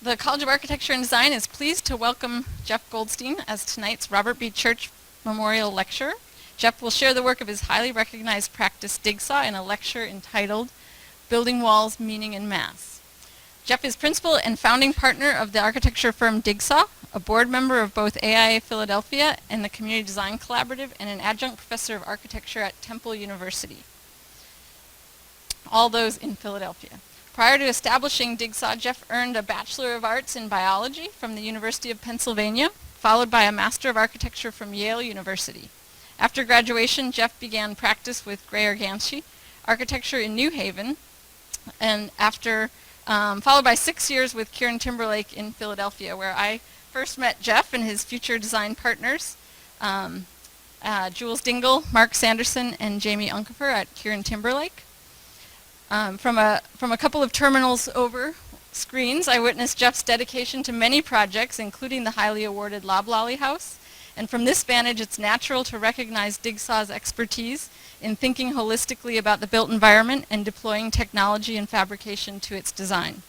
The College of Architecture and Design is pleased to welcome Jeff Goldstein as tonight's Robert B. Church Memorial Lecturer. Jeff will share the work of his highly recognized practice, Digsaw, in a lecture entitled Building Walls, Meaning and Mass. Jeff is principal and founding partner of the architecture firm Digsaw, a board member of both AIA Philadelphia and the Community Design Collaborative, and an adjunct professor of architecture at Temple University. All those in Philadelphia. Prior to establishing Digsaw, Jeff earned a Bachelor of Arts in Biology from the University of Pennsylvania, followed by a Master of Architecture from Yale University. After graduation, Jeff began practice with Greer-Gansky Architecture in New Haven, and followed by 6 years with Kieran Timberlake in Philadelphia, where I first met Jeff and his future design partners, Jules Dingle, Mark Sanderson, and Jamie Unkefer at Kieran Timberlake. From a couple of terminals over screens, I witnessed Jeff's dedication to many projects, including the highly awarded Loblolly House. And from this vantage, it's natural to recognize Digsaw's expertise in thinking holistically about the built environment and deploying technology and fabrication to its design.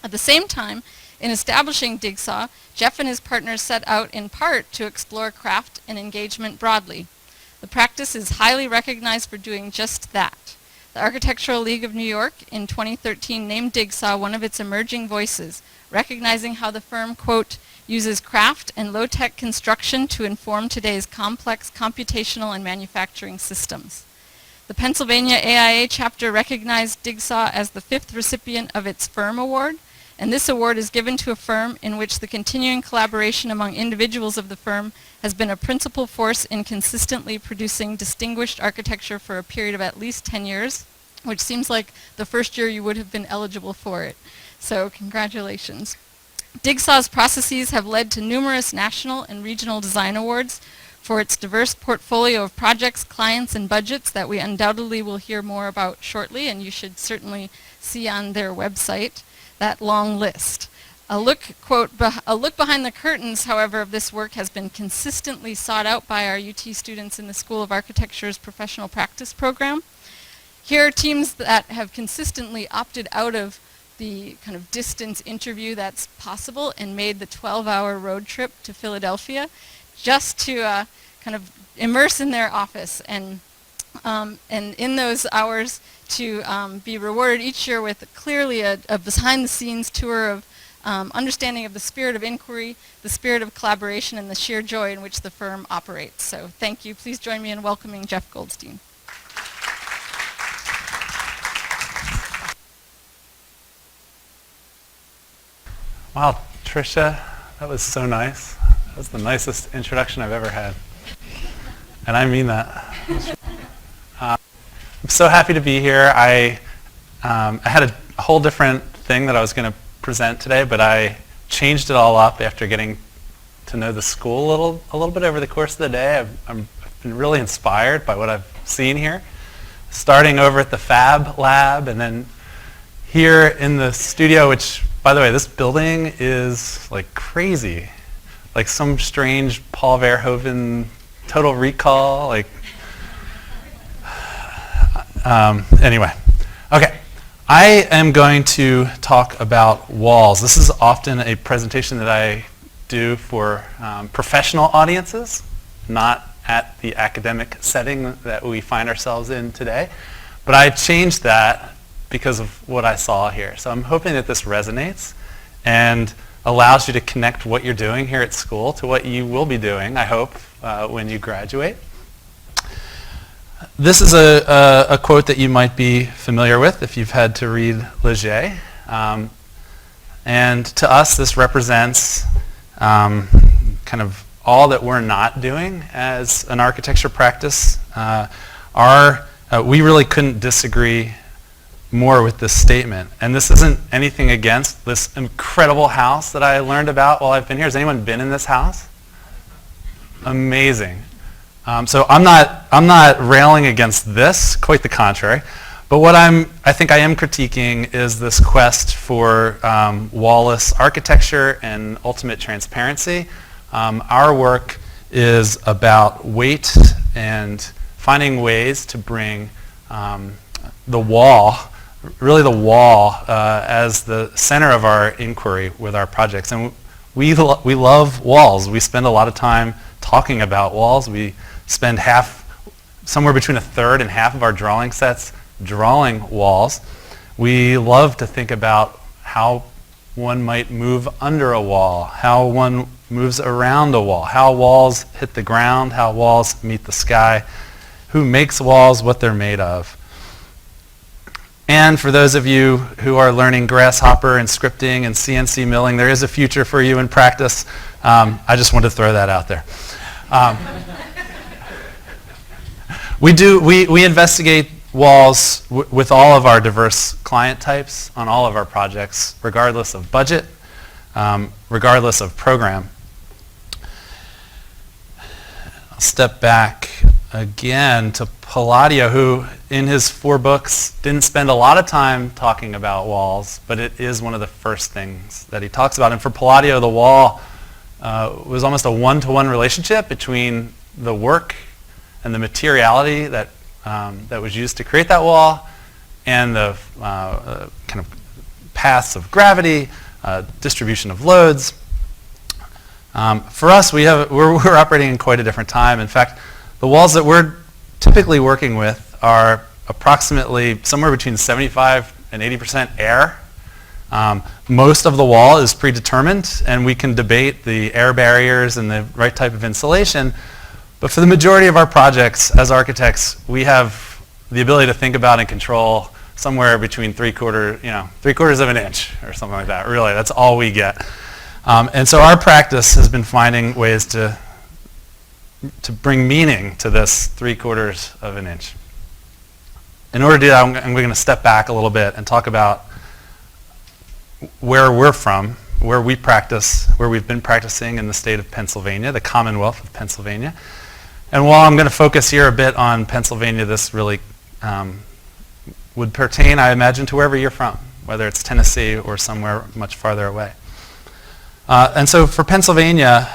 At the same time, in establishing Digsaw, Jeff and his partners set out in part to explore craft and engagement broadly. The practice is highly recognized for doing just that. The Architectural League of New York in 2013 named Digsaw one of its emerging voices, recognizing how the firm, quote, uses craft and low-tech construction to inform today's complex computational and manufacturing systems. The Pennsylvania AIA chapter recognized Digsaw as the 5th recipient of its Firm Award, and this award is given to a firm in which the continuing collaboration among individuals of the firm has been a principal force in consistently producing distinguished architecture for a period of at least 10 years, which seems like the first year you would have been eligible for it. So congratulations. Digsaw's processes have led to numerous national and regional design awards for its diverse portfolio of projects, clients, and budgets that we undoubtedly will hear more about shortly, and you should certainly see on their website that long list. A look behind the curtains, however, of this work has been consistently sought out by our UT students in the School of Architecture's professional practice program. Here are teams that have consistently opted out of the kind of distance interview that's possible and made the 12-hour road trip to Philadelphia just to kind of immerse in their office and in those hours to be rewarded each year with clearly a behind-the-scenes tour of understanding of the spirit of inquiry, the spirit of collaboration, and the sheer joy in which the firm operates. So thank you. Please join me in welcoming Jeff Goldstein. Wow, Tricia, that was so nice. That was the nicest introduction I've ever had. And I mean that. I'm so happy to be here. I had a whole different thing that I was going to present today, but I changed it all up after getting to know the school a little bit over the course of the day. I've been really inspired by what I've seen here, starting over at the Fab Lab and then here in the studio, which, by the way, this building is like crazy, like some strange Paul Verhoeven Total Recall, like, anyway. Okay, I am going to talk about walls. This is often a presentation that I do for professional audiences, not at the academic setting that we find ourselves in today. But I changed that because of what I saw here. So I'm hoping that this resonates and allows you to connect what you're doing here at school to what you will be doing, I hope, when you graduate. This is a quote that you might be familiar with if you've had to read Leger. And to us, this represents kind of all that we're not doing as an architecture practice. We really couldn't disagree more with this statement. And this isn't anything against this incredible house that I learned about while I've been here. Has anyone been in this house? Amazing. So I'm not railing against this, quite the contrary. But what I think I am critiquing is this quest for Wallis architecture and ultimate transparency. Our work is about weight and finding ways to bring the wall really the wall as the center of our inquiry with our projects. And we love walls. We spend a lot of time talking about walls. We spend somewhere between a third and half of our drawing sets drawing walls. We love to think about how one might move under a wall, how one moves around a wall, how walls hit the ground, how walls meet the sky, who makes walls, what they're made of. And for those of you who are learning Grasshopper and scripting and CNC milling, there is a future for you in practice. I just wanted to throw that out there. We investigate walls with all of our diverse client types on all of our projects, regardless of budget, regardless of program. I'll step back again to Palladio, who in his 4 books didn't spend a lot of time talking about walls, but it is one of the first things that he talks about. And for Palladio, the wall was almost a one-to-one relationship between the work and the materiality that was used to create that wall and the kind of paths of gravity, distribution of loads. For us, we're operating in quite a different time. In fact, the walls that we're typically working with are approximately somewhere between 75 and 80% air. Most of the wall is predetermined, and we can debate the air barriers and the right type of insulation. But for the majority of our projects as architects, we have the ability to think about and control somewhere between 3/4 of an inch or something like that. Really, that's all we get. And so our practice has been finding ways to bring meaning to this 3/4 of an inch. In order to do that, I'm going to step back a little bit and talk about where we're from, where we practice, where we've been practicing in the state of Pennsylvania, the Commonwealth of Pennsylvania. And while I'm going to focus here a bit on Pennsylvania, this really would pertain, I imagine, to wherever you're from, whether it's Tennessee or somewhere much farther away. And so for Pennsylvania,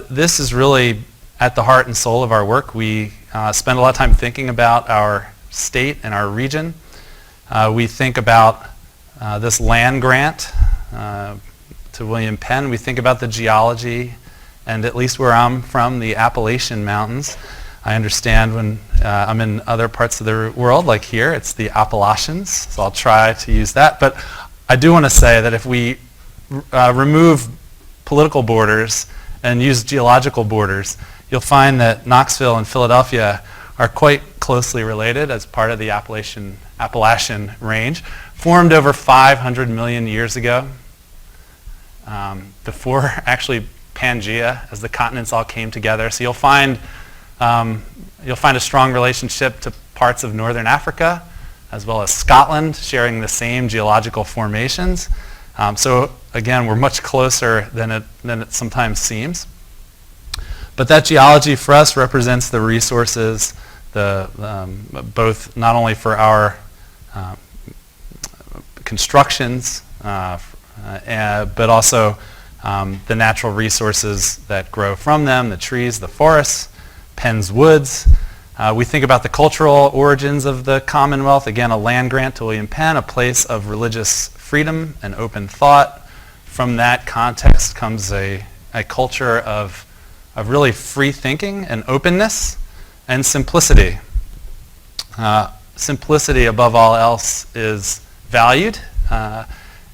this is really at the heart and soul of our work. We spend a lot of time thinking about our state and our region. We think about this land grant to William Penn. We think about the geology, and at least where I'm from, the Appalachian Mountains. I understand when I'm in other parts of the world, like here, it's the Appalachians, so I'll try to use that. But I do want to say that if we remove political borders and use geological borders, you'll find that Knoxville and Philadelphia are quite closely related as part of the Appalachian range, formed over 500 million years ago, before actually Pangea, as the continents all came together. So you'll find a strong relationship to parts of northern Africa, as well as Scotland, sharing the same geological formations. So again, we're much closer than it sometimes seems. But that geology for us represents the resources, both not only for our constructions, but also the natural resources that grow from them, the trees, the forests, Penn's woods. We think about the cultural origins of the Commonwealth. Again, a land grant to William Penn, a place of religious freedom and open thought. From that context comes a culture of really free thinking and openness and simplicity. Simplicity, above all else, is valued,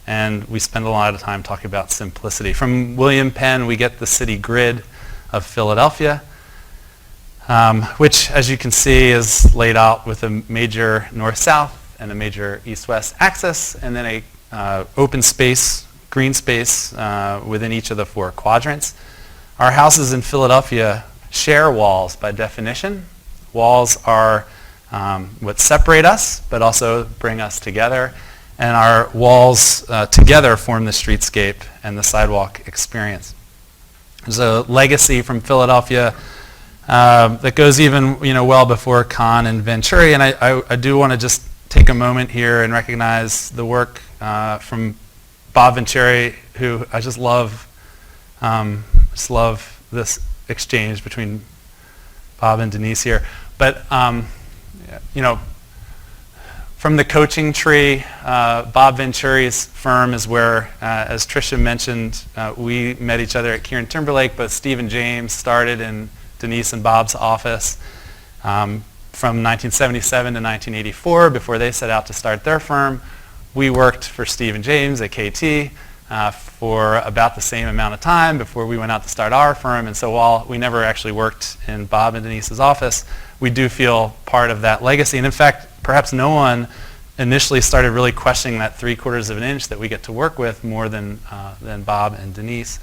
and we spend a lot of time talking about simplicity. From William Penn, we get the city grid of Philadelphia, which, as you can see, is laid out with a major north-south and a major east-west axis, and then a open space, green space within each of the 4 quadrants. Our houses in Philadelphia share walls by definition. Walls are what separate us, but also bring us together. And our walls together form the streetscape and the sidewalk experience. There's a legacy from Philadelphia that goes even well before Kahn and Venturi. And I do want to just take a moment here and recognize the work from Bob Venturi, who I just love this exchange between Bob and Denise here. But From the coaching tree, Bob Venturi's firm is where, as Tricia mentioned, we met each other at Kieran Timberlake, but Steve and James started in Denise and Bob's office from 1977 to 1984 before they set out to start their firm. We worked for Steve and James at KT for about the same amount of time before we went out to start our firm. And so while we never actually worked in Bob and Denise's office, we do feel part of that legacy. And in fact, perhaps no one initially started really questioning that 3/4 of an inch that we get to work with more than Bob and Denise.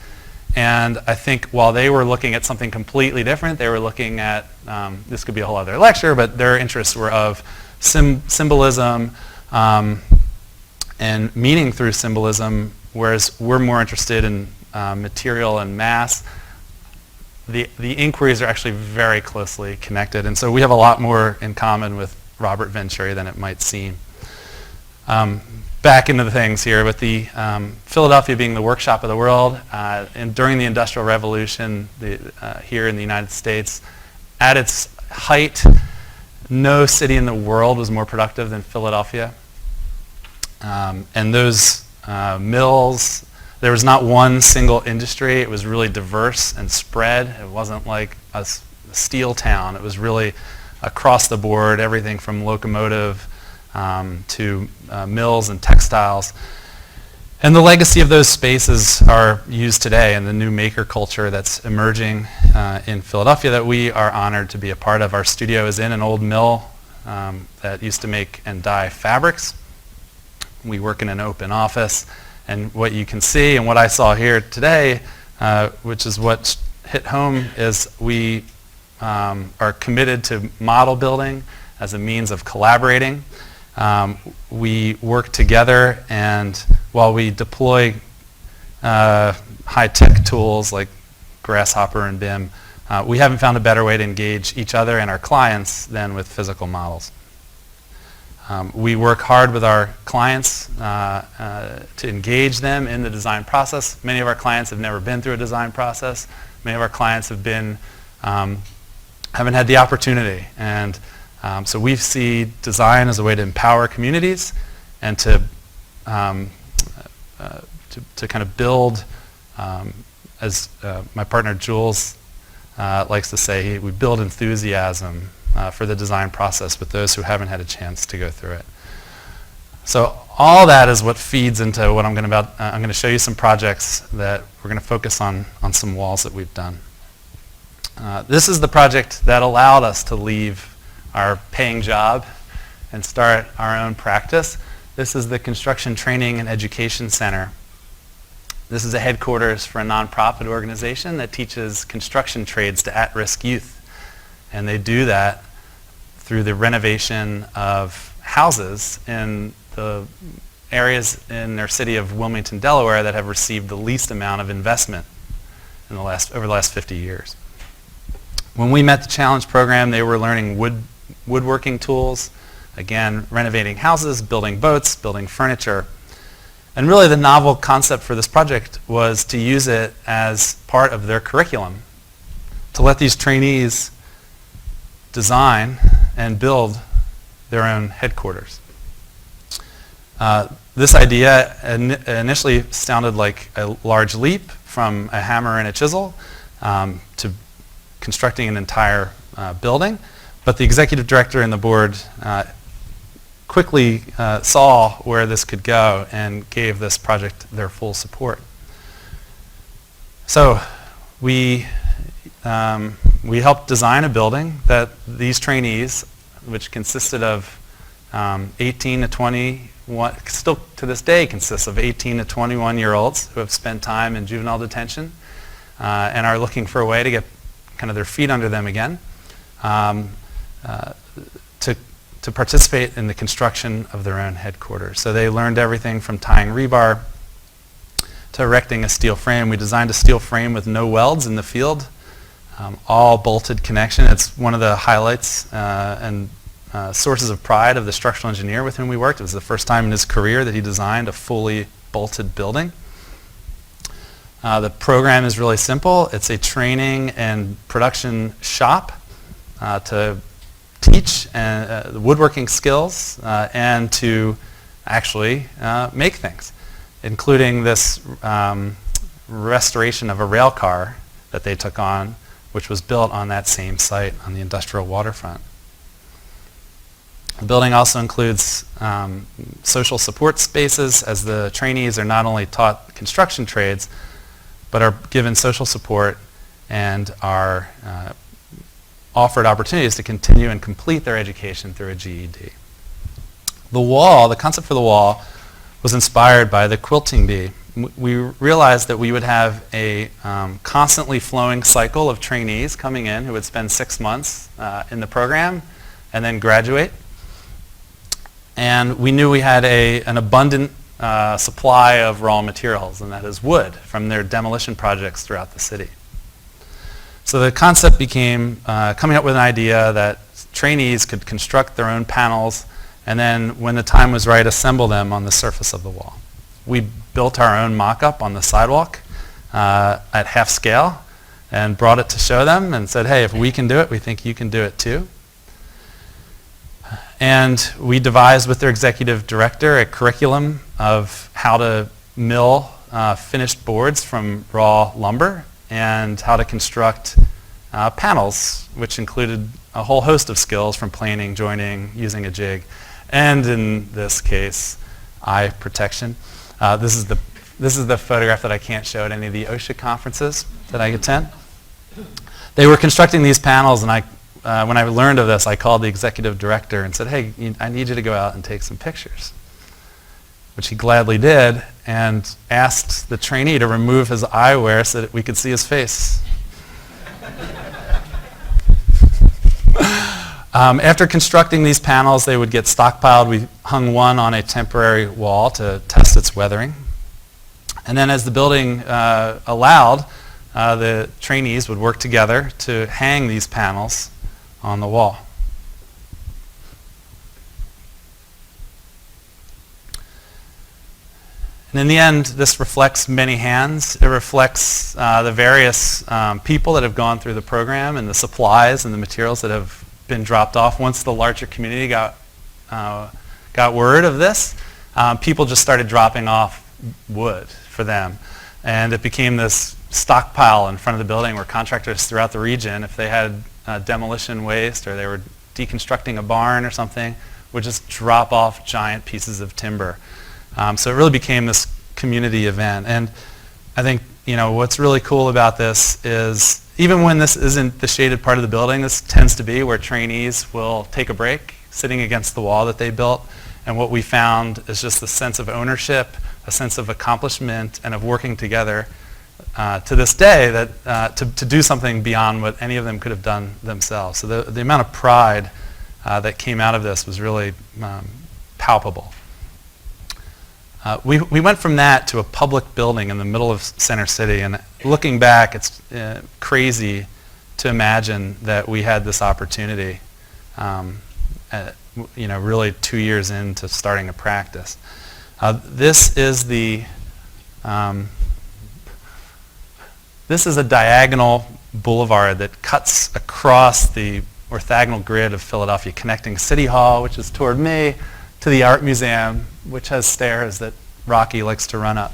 And I think while they were looking at something completely different, they were looking at, this could be a whole other lecture, but their interests were of symbolism and meaning through symbolism, whereas we're more interested in material and mass. The inquiries are actually very closely connected, and so we have a lot more in common with Robert Venturi than it might seem. Back into the things here, with the Philadelphia being the workshop of the world, and during the Industrial Revolution here in the United States, at its height, no city in the world was more productive than Philadelphia. And those mills, there was not one single industry. It was really diverse and spread. It wasn't like a steel town. It was really across the board, everything from locomotive to mills and textiles. And the legacy of those spaces are used today in the new maker culture that's emerging in Philadelphia that we are honored to be a part of. Our studio is in an old mill that used to make and dye fabrics. We work in an open office. And what you can see and what I saw here today, which is what hit home, is we are committed to model building as a means of collaborating. We work together, and while we deploy high-tech tools like Grasshopper and BIM, we haven't found a better way to engage each other and our clients than with physical models. We work hard with our clients to engage them in the design process. Many of our clients have never been through a design process. Many of our clients have been haven't had the opportunity, and so we see design as a way to empower communities and to kind of build, as my partner Jules likes to say, we build enthusiasm for the design process with those who haven't had a chance to go through it. So all that is what feeds into what I'm going to show you some projects that we're going to focus on some walls that we've done. This is the project that allowed us to leave our paying job and start our own practice. This is the Construction Training and Education Center. This is a headquarters for a nonprofit organization that teaches construction trades to at-risk youth. And they do that through the renovation of houses in the areas in their city of Wilmington, Delaware that have received the least amount of investment in over the last 50 years. When we met the Challenge program, they were learning woodworking tools, again, renovating houses, building boats, building furniture. And really the novel concept for this project was to use it as part of their curriculum, to let these trainees design and build their own headquarters. This idea initially sounded like a large leap from a hammer and a chisel to constructing an entire building, but the executive director and the board quickly saw where this could go and gave this project their full support. So we helped design a building that these trainees, which consisted of 18 to 21, still to this day consists of 18 to 21-year-olds who have spent time in juvenile detention and are looking for a way to get kind of their feet under them again, to participate in the construction of their own headquarters. So they learned everything from tying rebar to erecting a steel frame. We designed a steel frame with no welds in the field, all bolted connection. It's one of the highlights and sources of pride of the structural engineer with whom we worked. It was the first time in his career that he designed a fully bolted building. The program is really simple. It's a training and production shop to teach the woodworking skills and to actually make things, including this restoration of a rail car that they took on, which was built on that same site on the industrial waterfront. The building also includes social support spaces, as the trainees are not only taught construction trades, but are given social support and are offered opportunities to continue and complete their education through a GED. The concept for the wall was inspired by the quilting bee. We realized that we would have a constantly flowing cycle of trainees coming in who would spend 6 months in the program and then graduate. And we knew we had an abundant supply of raw materials, and that is wood, from their demolition projects throughout the city. So the concept became coming up with an idea that trainees could construct their own panels and then, when the time was right, assemble them on the surface of the wall. We built our own mock-up on the sidewalk at half scale and brought it to show them and said, hey, if we can do it, we think you can do it too. And we devised with their executive director a curriculum of how to mill finished boards from raw lumber and how to construct panels, which included a whole host of skills from planing, joining, using a jig, and in this case, eye protection. This is the photograph that I can't show at any of the OSHA conferences that I attend. They were constructing these panels, and when I learned of this, I called the executive director and said, hey, I need you to go out and take some pictures, which he gladly did, and asked the trainee to remove his eyewear so that we could see his face. After constructing these panels, they would get stockpiled. We hung one on a temporary wall to test its weathering. And then as the building allowed, the trainees would work together to hang these panels on the wall. And in the end, this reflects many hands. It reflects the various people that have gone through the program and the supplies and the materials that have been dropped off. Once the larger community got word of this, people just started dropping off wood for them. And it became this stockpile in front of the building where contractors throughout the region, if they had demolition waste or they were deconstructing a barn or something, would just drop off giant pieces of timber. So it really became this community event. And I think what's really cool about this is even when this isn't the shaded part of the building, this tends to be where trainees will take a break sitting against the wall that they built. And what we found is just a sense of ownership, a sense of accomplishment, and of working together to this day that to do something beyond what any of them could have done themselves. So the amount of pride that came out of this was really palpable. We went from that to a public building in the middle of Center City, and looking back, it's crazy to imagine that we had this opportunity, really 2 years into starting a practice. This is a diagonal boulevard that cuts across the orthogonal grid of Philadelphia, connecting City Hall, which is toward me, to the Art Museum, which has stairs that Rocky likes to run up.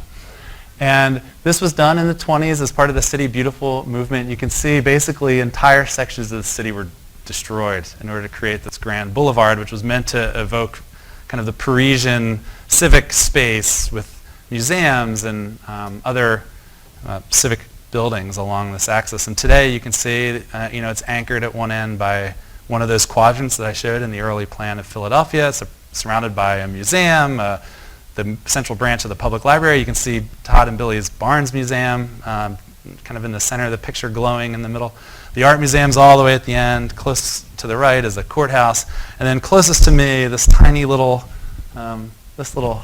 And this was done in the 20s as part of the City Beautiful movement. You can see basically entire sections of the city were destroyed in order to create this grand boulevard, which was meant to evoke kind of the Parisian civic space with museums and other civic buildings along this axis. And today you can see it's anchored at one end by one of those quadrants that I showed in the early plan of Philadelphia. It's surrounded by a museum, the central branch of the public library. You can see Todd and Billy's Barnes Museum kind of in the center of the picture, glowing in the middle. The Art Museum's all the way at the end. Close to the right is the courthouse. And then closest to me, this tiny little, this little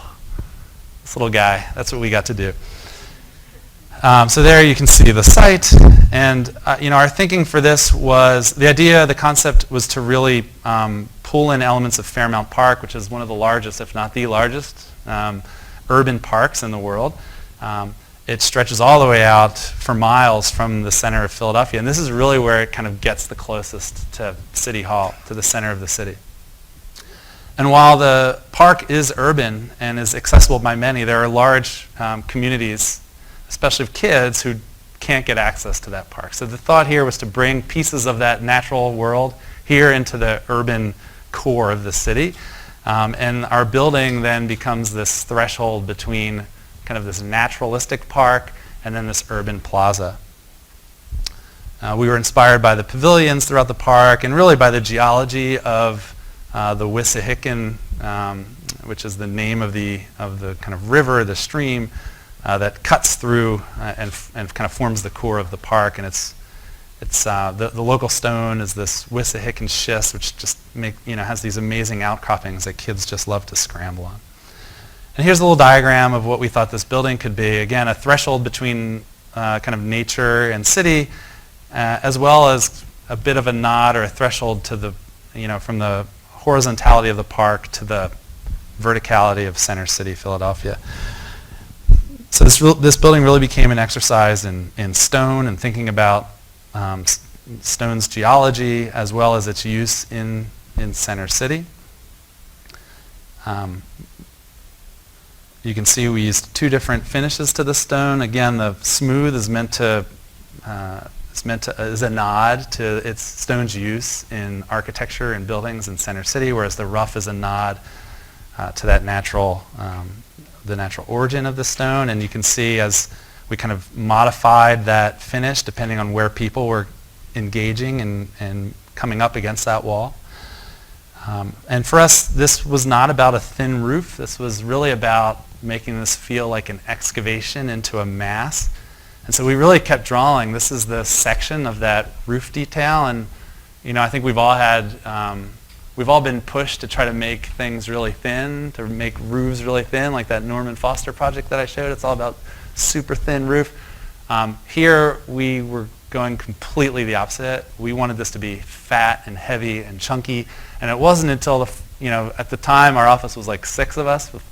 guy. That's what we got to do. So there you can see the site, and our thinking for this was, the concept was to really pull in elements of Fairmount Park, which is one of the largest, if not the largest, urban parks in the world, it stretches all the way out for miles from the center of Philadelphia. And this is really where it kind of gets the closest to City Hall, to the center of the city. And while the park is urban and is accessible by many, there are large communities, especially of kids, who can't get access to that park. So the thought here was to bring pieces of that natural world here into the urban core of the city. And our building then becomes this threshold between kind of this naturalistic park and then this urban plaza. We were inspired by the pavilions throughout the park and really by the geology of the Wissahickon, which is the name of the kind of river, the stream that cuts through and kind of forms the core of the park. And the local stone is this Wissahickon schist, which just has these amazing outcroppings that kids just love to scramble on. And here's a little diagram of what we thought this building could be. Again, a threshold between kind of nature and city, as well as a bit of a nod or a threshold to the, from the horizontality of the park to the verticality of Center City, Philadelphia. So this building really became an exercise in stone and thinking about stone's geology as well as its use in Center City. You can see we used two different finishes to the stone. Again, the smooth is is a nod to its stone's use in architecture and buildings in Center City, whereas the rough is a nod to that the natural origin of the stone. And you can see as we kind of modified that finish depending on where people were engaging and coming up against that wall. And for us, this was not about a thin roof. This was really about making this feel like an excavation into a mass. And so we really kept drawing. This is the section of that roof detail. And I think we've all been pushed to try to make things really thin, to make roofs really thin, like that Norman Foster project that I showed. It's all about super thin roof. Here we were going completely the opposite. We wanted this to be fat and heavy and chunky. And it wasn't until at the time our office was like 6 of us with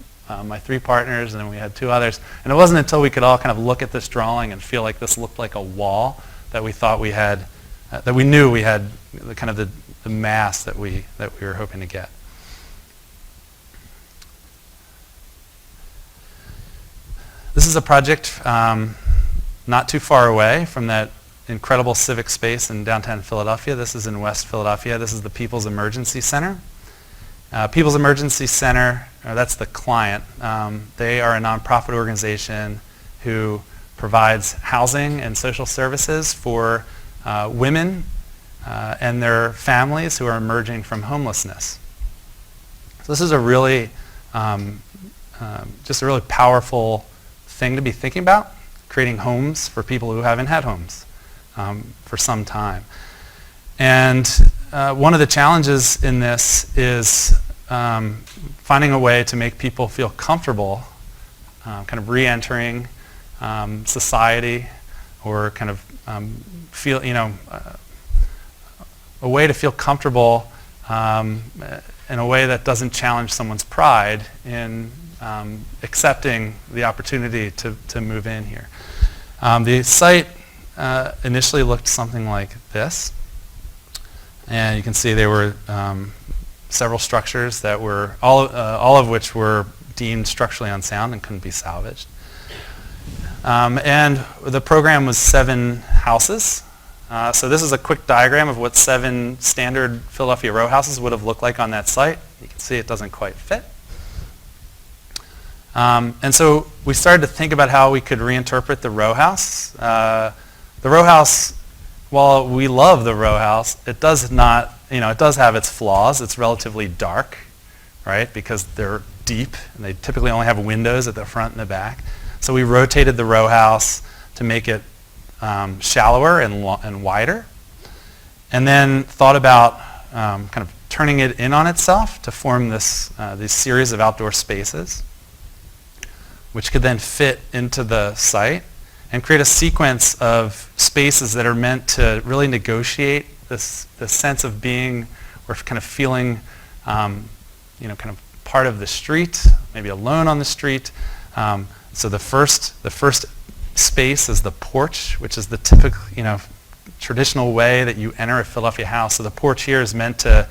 my 3 partners, and then we had 2 others. And it wasn't until we could all kind of look at this drawing and feel like this looked like a wall that we thought we had, that we knew we had the kind of the mass that we were hoping to get. This is a project not too far away from that incredible civic space in downtown Philadelphia. This is in West Philadelphia. This is the People's Emergency Center. People's Emergency Center, that's the client. They are a nonprofit organization who provides housing and social services for women and their families who are emerging from homelessness. So this is a really, just a really powerful thing to be thinking about, creating homes for people who haven't had homes for some time. And one of the challenges in this is finding a way to make people feel comfortable kind of re-entering society, or kind of feel, a way to feel comfortable in a way that doesn't challenge someone's pride in accepting the opportunity to move in here. The site initially looked something like this. And you can see there were several structures that were, all of which were deemed structurally unsound and couldn't be salvaged. And the program was 7 houses. So this is a quick diagram of what 7 standard Philadelphia row houses would have looked like on that site. You can see it doesn't quite fit. And so we started to think about how we could reinterpret the row house. The row house, while we love the row house, it does not, it does have its flaws. It's relatively dark, right? Because they're deep and they typically only have windows at the front and the back. So we rotated the row house to make it shallower and wider, and then thought about kind of turning it in on itself to form this series of outdoor spaces, which could then fit into the site and create a sequence of spaces that are meant to really negotiate this sense of being or kind of feeling, kind of part of the street, maybe alone on the street. So the first space is the porch, which is the typical, traditional way that you enter a Philadelphia house. So the porch here is meant to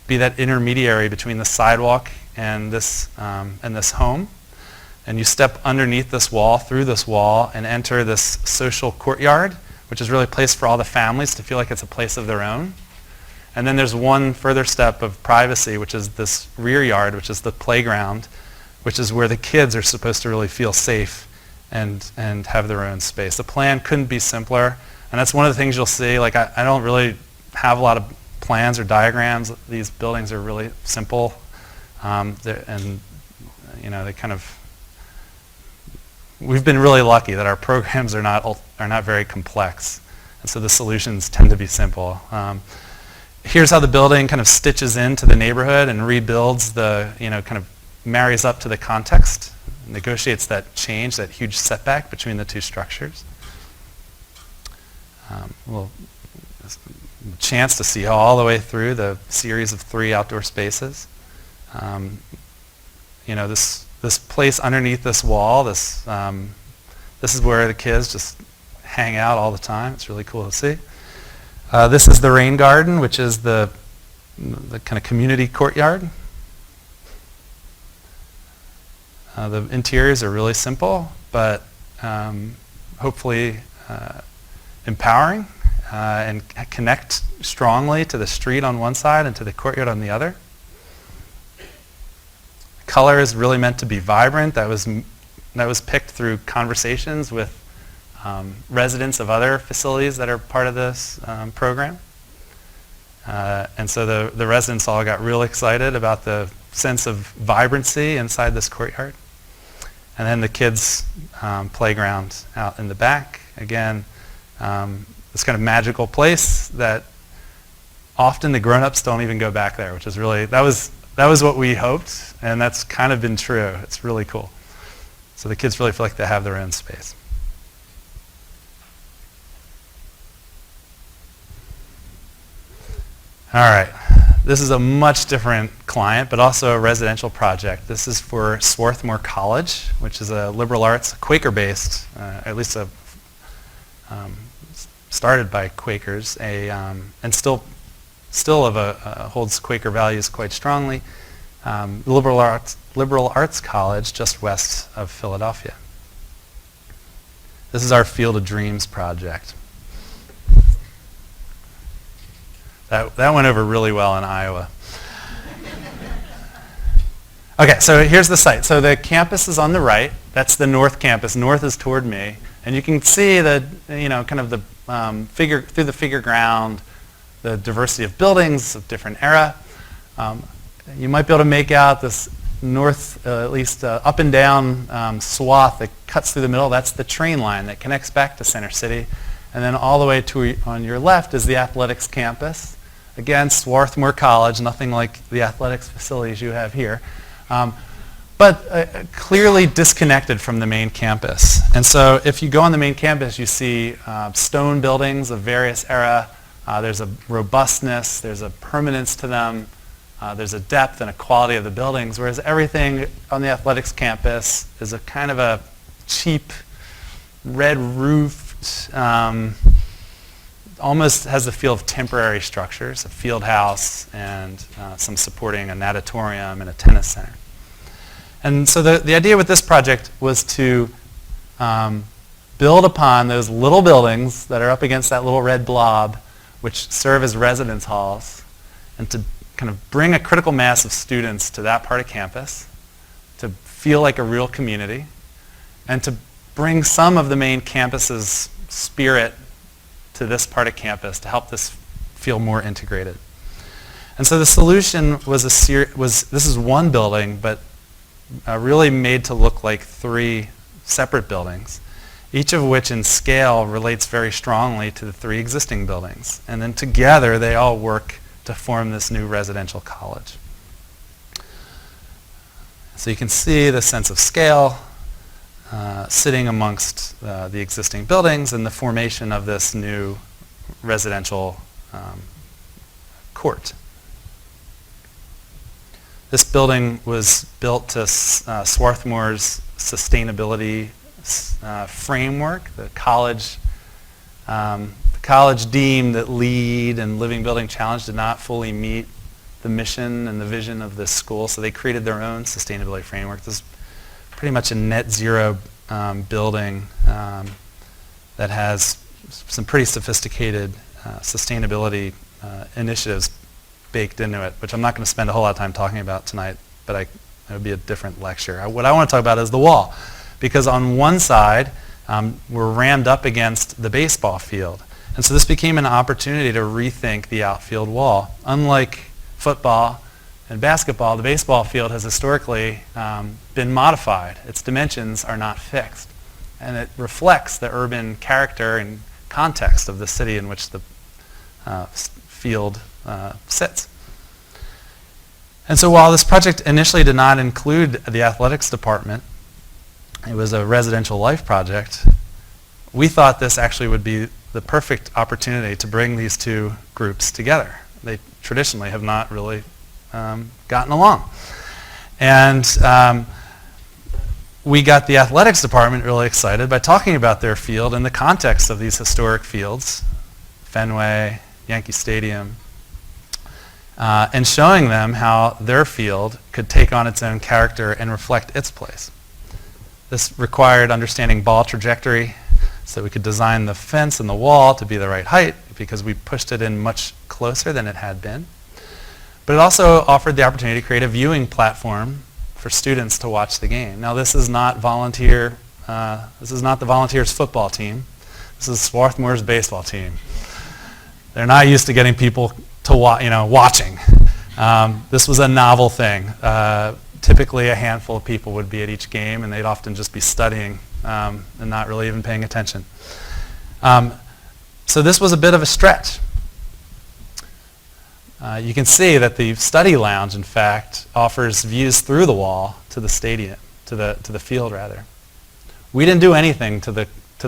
be that intermediary between the sidewalk and this home. And you step underneath this wall, through this wall, and enter this social courtyard, which is really a place for all the families to feel like it's a place of their own. And then there's one further step of privacy, which is this rear yard, which is the playground, which is where the kids are supposed to really feel safe and have their own space. The plan couldn't be simpler, and that's one of the things you'll see. Like I don't really have a lot of plans or diagrams. These buildings are really simple, they kind of. We've been really lucky that our programs are not very complex, and so the solutions tend to be simple. Here's how the building kind of stitches into the neighborhood and rebuilds kind of marries up to the context, negotiates that change, that huge setback between the two structures. Chance to see all the way through the series of 3 outdoor spaces. This place underneath this wall, this is where the kids just hang out all the time. It's really cool to see. This is the rain garden, which is the kind of community courtyard. The interiors are really simple, but hopefully empowering and connect strongly to the street on one side and to the courtyard on the other. Color is really meant to be vibrant. That was picked through conversations with residents of other facilities that are part of this program. And so the residents all got real excited about the sense of vibrancy inside this courtyard. And then the kids' playground out in the back. Again, this kind of magical place that often the grown-ups don't even go back there, which is really, that was what we hoped, and that's kind of been true. It's really cool. So the kids really feel like they have their own space. All right, this is a much different client, but also a residential project. This is for Swarthmore College, which is a liberal arts, Quaker-based, at least started by Quakers, and still holds Quaker values quite strongly. Liberal arts college just west of Philadelphia. This is our Field of Dreams project. That went over really well in Iowa. Okay, so here's the site. So the campus is on the right. That's the north campus. North is toward me, and you can see the kind of the through the figure ground, the diversity of buildings of different era. You might be able to make out this north, at least up and down swath that cuts through the middle. That's the train line that connects back to Center City. And then all the way on your left is the athletics campus. Again, Swarthmore College, nothing like the athletics facilities you have here, but clearly disconnected from the main campus. And so if you go on the main campus, you see stone buildings of various era. There's a robustness, there's a permanence to them, there's a depth and a quality of the buildings, whereas everything on the athletics campus is a kind of a cheap, red-roofed, almost has the feel of temporary structures, a field house and some supporting a natatorium and a tennis center. And so the idea with this project was to build upon those little buildings that are up against that little red blob, which serve as residence halls, and to kind of bring a critical mass of students to that part of campus, to feel like a real community, and to bring some of the main campus's spirit to this part of campus to help this feel more integrated. And so the solution was this is one building, but really made to look like 3 separate buildings, each of which in scale relates very strongly to the 3 existing buildings. And then together they all work to form this new residential college. So you can see the sense of scale sitting amongst the existing buildings and the formation of this new residential court. This building was built to Swarthmore's sustainability framework, the college deemed that LEED and Living Building Challenge did not fully meet the mission and the vision of this school, so they created their own sustainability framework. This is pretty much a net zero building that has some pretty sophisticated sustainability initiatives baked into it, which I'm not going to spend a whole lot of time talking about tonight, but it would be a different lecture. What I want to talk about is the wall, because on one side, we're rammed up against the baseball field. And so this became an opportunity to rethink the outfield wall. Unlike football and basketball, the baseball field has historically been modified. Its dimensions are not fixed. And it reflects the urban character and context of the city in which the field sits. And so while this project initially did not include the athletics department, it was a residential life project, we thought this actually would be the perfect opportunity to bring these two groups together. They traditionally have not really gotten along. And we got the athletics department really excited by talking about their field in the context of these historic fields, Fenway, Yankee Stadium, and showing them how their field could take on its own character and reflect its place. This required understanding ball trajectory, so we could design the fence and the wall to be the right height because we pushed it in much closer than it had been. But it also offered the opportunity to create a viewing platform for students to watch the game. Now this is not the Volunteers football team. This is Swarthmore's baseball team. They're not used to getting people to watching. This was a novel thing. Typically a handful of people would be at each game, and they'd often just be studying and not really even paying attention. So this was a bit of a stretch. You can see that the study lounge, in fact, offers views through the wall to the stadium, to the field rather. We didn't do anything to the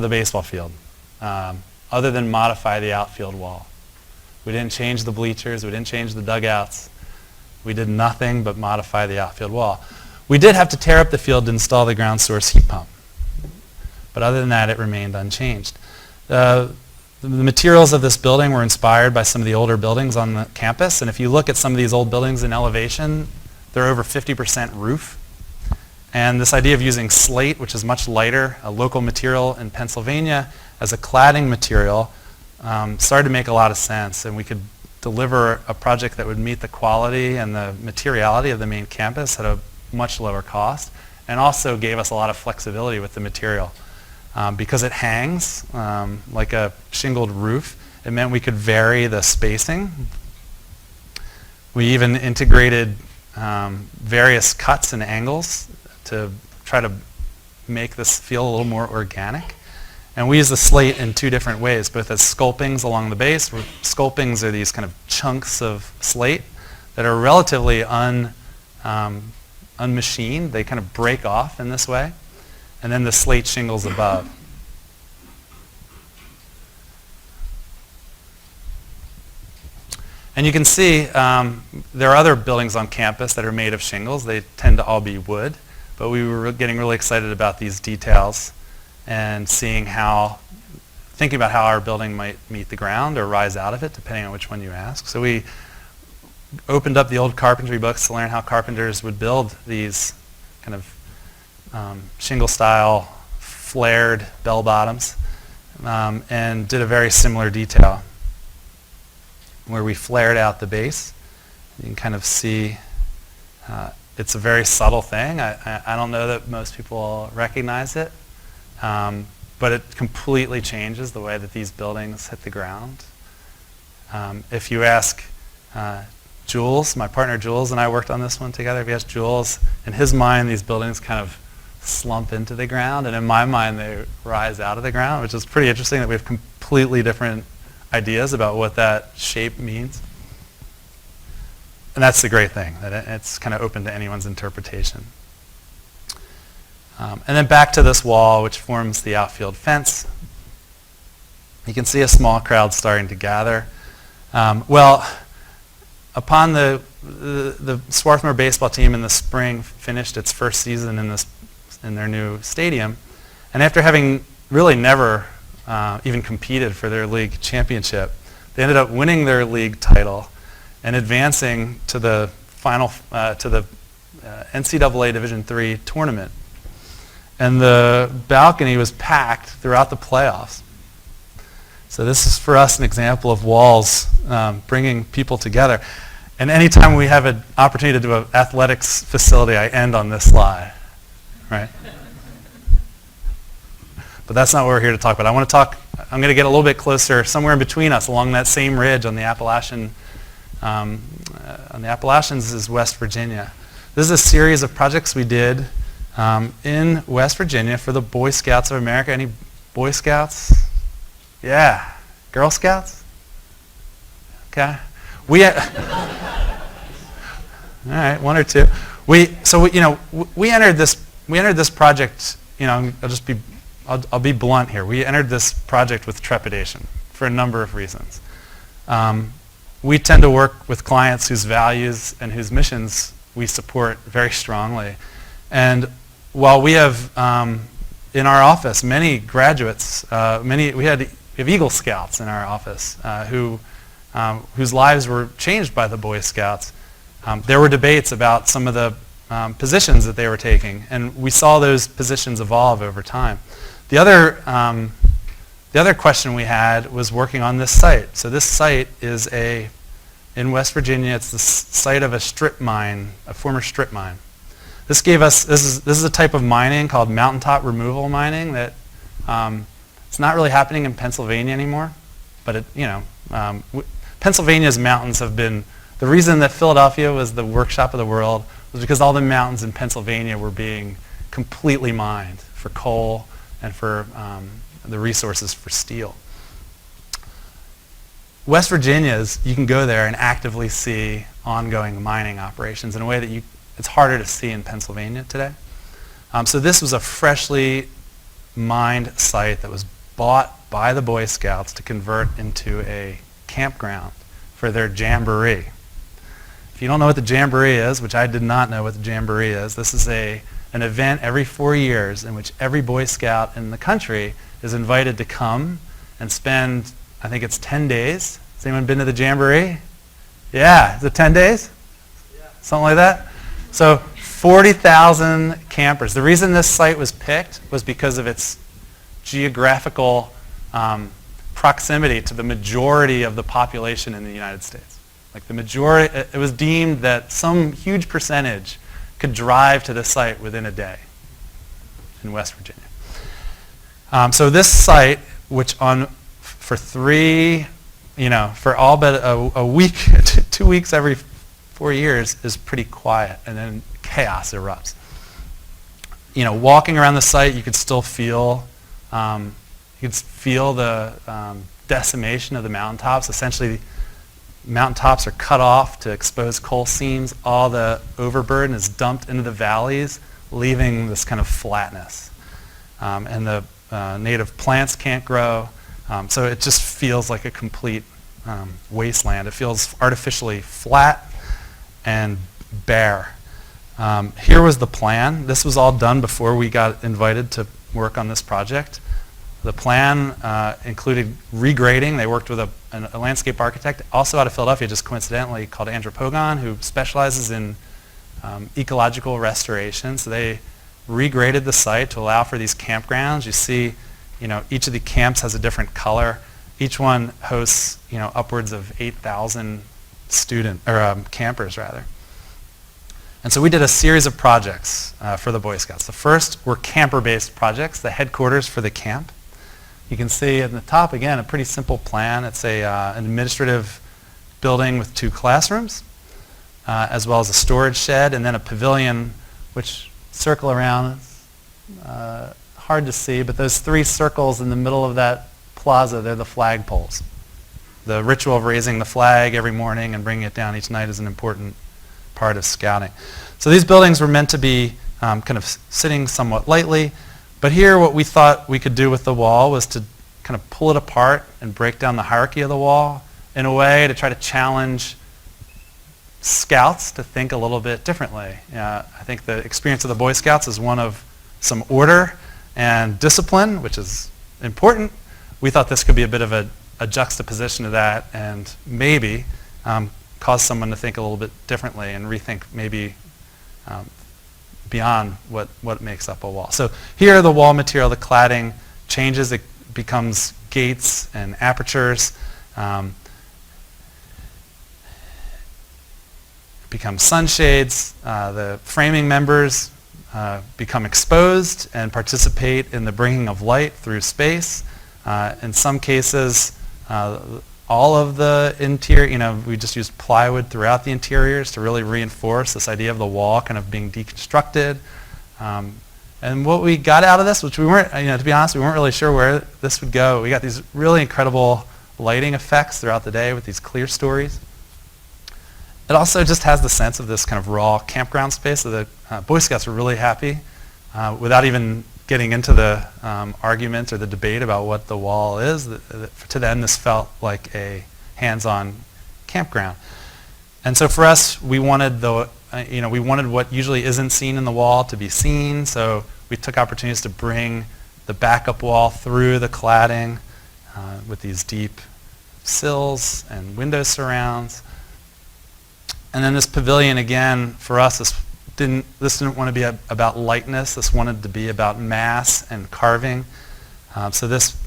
baseball field other than modify the outfield wall. We didn't change the bleachers. We didn't change the dugouts. We did nothing but modify the outfield wall. We did have to tear up the field to install the ground source heat pump. But other than that, it remained unchanged. The materials of this building were inspired by some of the older buildings on the campus. And if you look at some of these old buildings in elevation, they're over 50% roof. And this idea of using slate, which is much lighter, a local material in Pennsylvania, as a cladding material, started to make a lot of sense. And we could deliver a project that would meet the quality and the materiality of the main campus at a much lower cost, and also gave us a lot of flexibility with the material. Because it hangs like a shingled roof, it meant we could vary the spacing. We even integrated various cuts and angles to try to make this feel a little more organic. And we use the slate in two different ways, both as sculpings along the base. Sculpings are these kind of chunks of slate that are relatively unmachined. They kind of break off in this way. And then the slate shingles above. And you can see there are other buildings on campus that are made of shingles. They tend to all be wood. But we were getting really excited about these details and thinking about how our building might meet the ground or rise out of it, depending on which one you ask. So we opened up the old carpentry books to learn how carpenters would build these kind of shingle-style flared bell bottoms, and did a very similar detail where we flared out the base. You can kind of see it's a very subtle thing. I don't know that most people recognize it. But it completely changes the way that these buildings hit the ground. If you ask Jules, my partner Jules and I worked on this one together. If you ask Jules, in his mind these buildings kind of slump into the ground, and in my mind they rise out of the ground, which is pretty interesting that we have completely different ideas about what that shape means. And that's the great thing, that it's kind of open to anyone's interpretation. And then back to this wall, which forms the outfield fence. You can see a small crowd starting to gather. Upon the Swarthmore baseball team in the spring finished its first season in their new stadium, And after having really never even competed for their league championship, they ended up winning their league title and advancing to the final, to the NCAA Division III tournament. And the balcony was packed throughout the playoffs. So this is for us an example of Walls bringing people together. And anytime we have an opportunity to do an athletics facility, I end on this slide, right? But that's not what we're here to talk about. I'm going to get a little bit closer, somewhere in between us, along that same ridge on the Appalachians is West Virginia. This is a series of projects we did in West Virginia for the Boy Scouts of America. Any Boy Scouts? Yeah. Girl Scouts? Okay. All right, one or two. We entered this project. I'll be blunt here. We entered this project with trepidation for a number of reasons. We tend to work with clients whose values and whose missions we support very strongly. And while we have in our office many graduates, we have Eagle Scouts in our office whose lives were changed by the Boy Scouts. There were debates about some of the positions that they were taking, and we saw those positions evolve over time. The other question we had was working on this site. So this site is in West Virginia. It's the site of a strip mine, a former strip mine. This is a type of mining called mountaintop removal mining that it's not really happening in Pennsylvania anymore. But Pennsylvania's mountains have been the reason that Philadelphia was the workshop of the world was because all the mountains in Pennsylvania were being completely mined for coal and for the resources for steel. West Virginia you can go there and actively see ongoing mining operations in a way that it's harder to see in Pennsylvania today. So this was a freshly mined site that was bought by the Boy Scouts to convert into a campground for their jamboree. If you don't know what the jamboree is, which I did not know what the jamboree is, this is an event every 4 years in which every Boy Scout in the country is invited to come and spend, I think it's 10 days. Has anyone been to the jamboree? Yeah, is it 10 days? Yeah. Something like that? So 40,000 campers. The reason this site was picked was because of its geographical proximity to the majority of the population in the United States. Like the majority, it was deemed that some huge percentage could drive to the site within a day in West Virginia. So this site, which for all but a week, 2 weeks every 4 years, is pretty quiet, and then chaos erupts. Walking around the site, you could still feel the decimation of the mountaintops. Essentially, mountaintops are cut off to expose coal seams. All the overburden is dumped into the valleys, leaving this kind of flatness. And the native plants can't grow. So it just feels like a complete wasteland. It feels artificially flat and bare. Here was the plan. This was all done before we got invited to work on this project. The plan included regrading. They worked with a landscape architect, also out of Philadelphia, just coincidentally, called Andrew Pogon, who specializes in ecological restoration. So they regraded the site to allow for these campgrounds. You see, each of the camps has a different color. Each one hosts, upwards of 8,000 campers, rather. And so we did a series of projects for the Boy Scouts. The first were camper-based projects, the headquarters for the camp. You can see at the top, again, a pretty simple plan. It's an administrative building with 2 classrooms, as well as a storage shed, and then a pavilion, which circle around. Hard to see, but those 3 circles in the middle of that plaza, they're the flagpoles. The ritual of raising the flag every morning and bringing it down each night is an important part of scouting. So these buildings were meant to be kind of sitting somewhat lightly, but here what we thought we could do with the wall was to kind of pull it apart and break down the hierarchy of the wall in a way to try to challenge Scouts to think a little bit differently. I think the experience of the Boy Scouts is one of some order and discipline, which is important, we thought this could be a bit of a juxtaposition to that and maybe cause someone to think a little bit differently and rethink maybe beyond what makes up a wall. So here the wall material, the cladding changes. It becomes gates and apertures. Become sunshades. The framing members become exposed and participate in the bringing of light through space. In some cases, all of the interior, we just used plywood throughout the interiors to really reinforce this idea of the wall kind of being deconstructed. And what we got out of this, which we weren't, to be honest, we weren't really sure where this would go. We got these really incredible lighting effects throughout the day with these clear stories. It also just has the sense of this kind of raw campground space. So the Boy Scouts were really happy without even getting into the argument or the debate about what the wall is. To them, this felt like a hands-on campground. And so for us, we wanted we wanted what usually isn't seen in the wall to be seen. So we took opportunities to bring the backup wall through the cladding with these deep sills and window surrounds. And then this pavilion, again, for us, this didn't want to be about lightness. This wanted to be about mass and carving. So this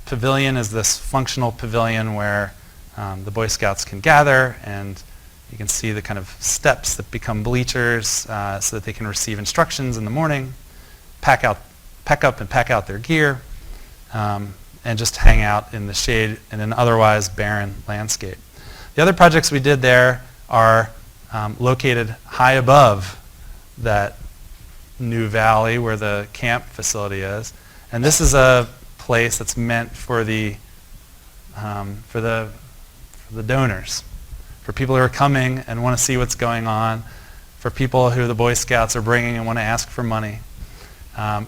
pavilion is this functional pavilion where the Boy Scouts can gather, and you can see the kind of steps that become bleachers so that they can receive instructions in the morning, pack up and pack out their gear, and just hang out in the shade in an otherwise barren landscape. The other projects we did there are located high above that new valley where the camp facility is, and this is a place that's meant for the donors, for people who are coming and want to see what's going on, for people who the Boy Scouts are bringing and want to ask for money,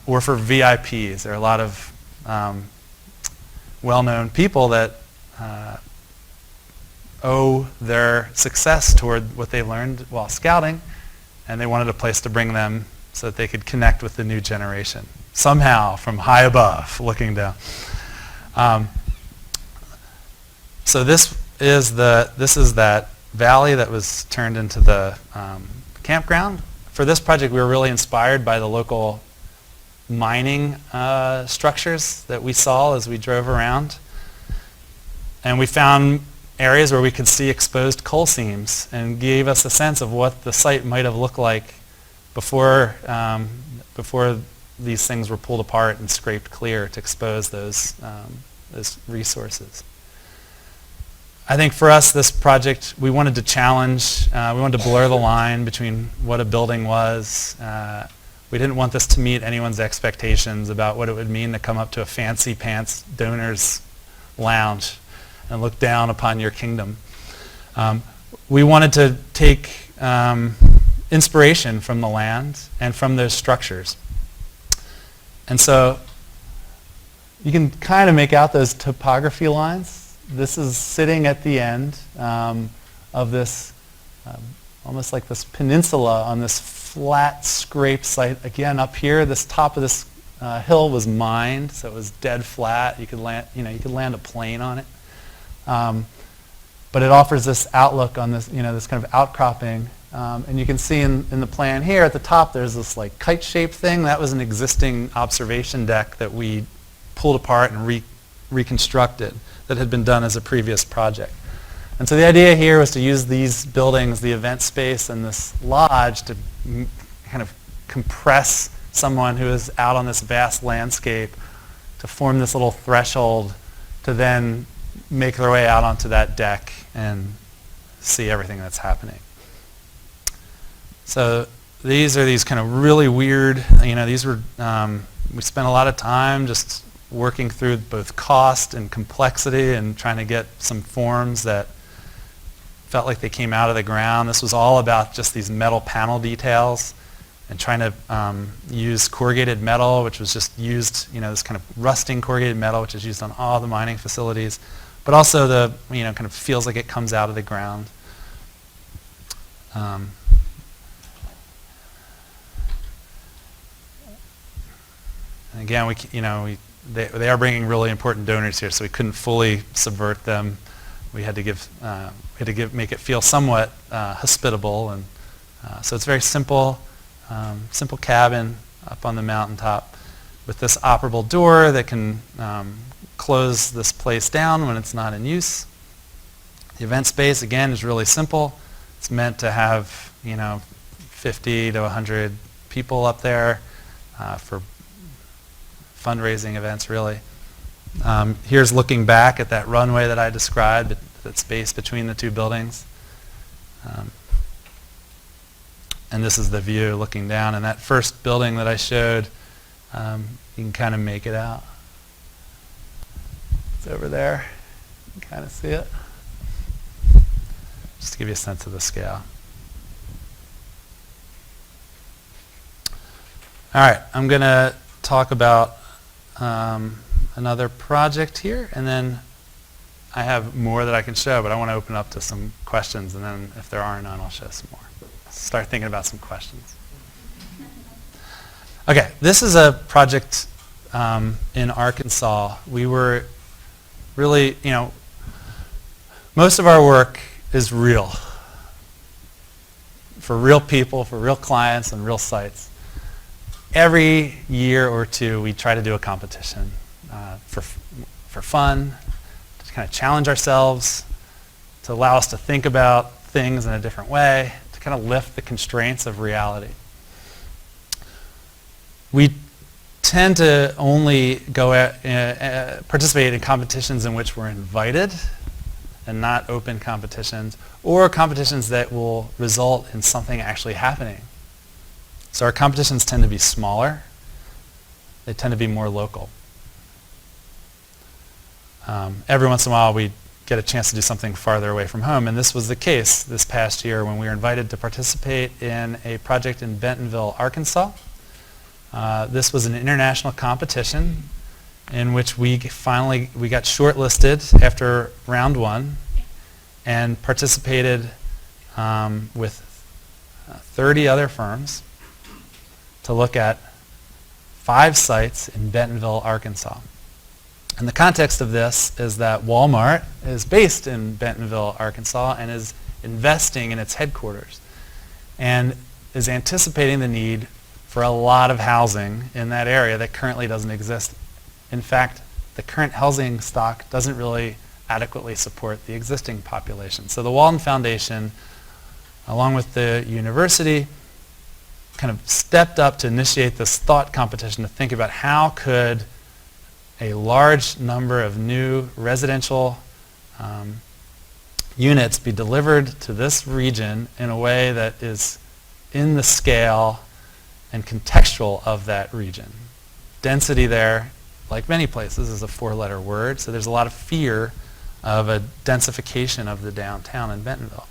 or for VIPs. There are a lot of well-known people that owe their success toward what they learned while scouting, and they wanted a place to bring them so that they could connect with the new generation, somehow from high above, looking down. So this is that valley that was turned into the campground. For this project, we were really inspired by the local mining structures that we saw as we drove around, and we found areas where we could see exposed coal seams, and gave us a sense of what the site might have looked like before these things were pulled apart and scraped clear to expose those resources. I think for us, this project, we wanted to challenge, we wanted to blur the line between what a building was. We didn't want this to meet anyone's expectations about what it would mean to come up to a fancy pants donor's lounge and look down upon your kingdom. We wanted to take inspiration from the land and from those structures. And so you can kind of make out those topography lines. This is sitting at the end of this, almost like this peninsula on this flat scrape site. Again, up here, this top of this hill was mined, so it was dead flat. You could land a plane on it. But it offers this outlook on this, this kind of outcropping. And you can see in the plan here at the top, there's this like kite-shaped thing. That was an existing observation deck that we pulled apart and reconstructed that had been done as a previous project. And so the idea here was to use these buildings, the event space and this lodge, to kind of compress someone who is out on this vast landscape, to form this little threshold to then make their way out onto that deck and see everything that's happening. So these are these kind of really weird, these were, we spent a lot of time just working through both cost and complexity and trying to get some forms that felt like they came out of the ground. This was all about just these metal panel details and trying to use corrugated metal, which was just used, this kind of rusting corrugated metal, which is used on all the mining facilities, but also the, kind of feels like it comes out of the ground. And again, they are bringing really important donors here, so we couldn't fully subvert them. We had to make it feel somewhat hospitable, and so it's very simple, simple cabin up on the mountaintop with this operable door that can close this place down when it's not in use. The event space, again, is really simple. It's meant to have 50 to 100 people up there for fundraising events, really. Here's looking back at that runway that I described, that space between the two buildings. And this is the view looking down. And that first building that I showed, you can kind of make it out. It's over there. You can kind of see it. Just to give you a sense of the scale. All right, I'm going to talk about another project here, and then I have more that I can show, but I want to open up to some questions, and then if there are none, I'll show some more. Start thinking about some questions. Okay, this is a project in Arkansas. We were really, most of our work is real, for real people, for real clients, and real sites. Every year or two, we try to do a competition for fun, to kind of challenge ourselves, to allow us to think about things in a different way, to kind of lift the constraints of reality. We tend to only participate in competitions in which we're invited, and not open competitions, or competitions that will result in something actually happening. So our competitions tend to be smaller. They tend to be more local. Every once in a while we get a chance to do something farther away from home, and this was the case this past year when we were invited to participate in a project in Bentonville, Arkansas. This was an international competition in which we got shortlisted after round one and participated with 30 other firms to look at 5 sites in Bentonville, Arkansas. And the context of this is that Walmart is based in Bentonville, Arkansas, and is investing in its headquarters and is anticipating the need for a lot of housing in that area that currently doesn't exist. In fact, the current housing stock doesn't really adequately support the existing population. So the Walton Foundation, along with the university, kind of stepped up to initiate this thought competition to think about how could a large number of new residential units be delivered to this region in a way that is in the scale and contextual of that region. Density there, like many places, is a 4-letter word, so there's a lot of fear of a densification of the downtown in Bentonville.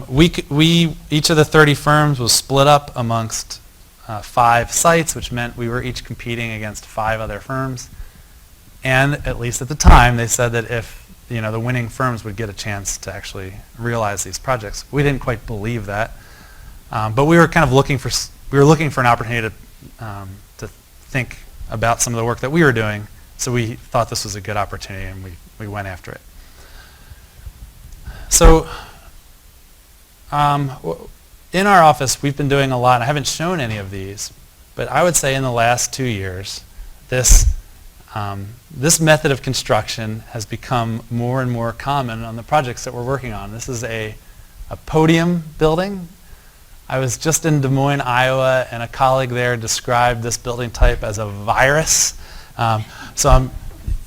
Each of the 30 firms was split up amongst 5 sites, which meant we were each competing against 5 other firms. And at least at the time, they said that if the winning firms would get a chance to actually realize these projects. We didn't quite believe that, but we were kind of looking for an opportunity to think about some of the work that we were doing. So we thought this was a good opportunity, and we went after it. So in our office, we've been doing a lot, and I haven't shown any of these, but I would say in the last 2 years, this method of construction has become more and more common on the projects that we're working on. This is a podium building. I was just in Des Moines, Iowa, and a colleague there described this building type as a virus.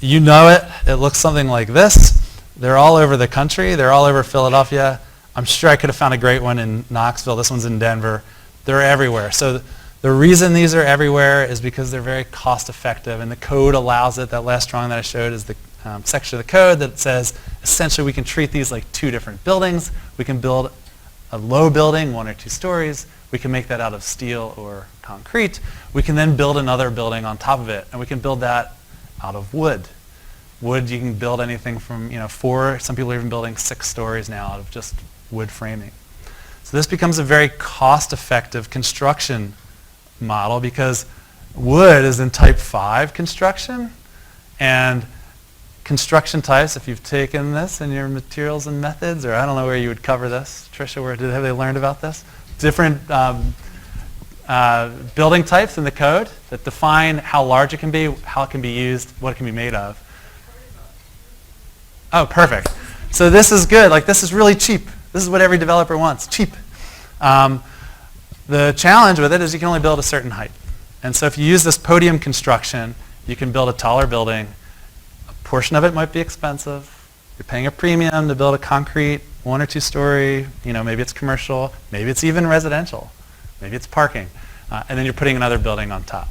You know it. It looks something like this. They're all over the country. They're all over Philadelphia. I'm sure I could have found a great one in Knoxville. This one's in Denver. They're everywhere. So the reason these are everywhere is because they're very cost effective, and the code allows it. That last drawing that I showed is the section of the code that says essentially we can treat these like 2 different buildings. We can build a low building, 1 or 2 stories. We can make that out of steel or concrete. We can then build another building on top of it, and we can build that out of wood. Wood, you can build anything from 4, some people are even building 6 stories now out of just wood framing. So this becomes a very cost-effective construction model because Wood is in type 5 construction, and construction types, if you've taken this in your materials and methods, or I don't know where you would cover this. Tricia, have they learned about this? Different building types in the code that define how large it can be, how it can be used, what it can be made of. Oh, perfect. So this is good. Like, this is really cheap. This is what every developer wants, cheap. The challenge with it is you can only build a certain height. And so if you use this podium construction, you can build a taller building. A portion of it might be expensive. You're paying a premium to build a concrete 1 or 2 story, maybe it's commercial, maybe it's even residential, maybe it's parking. And then you're putting another building on top.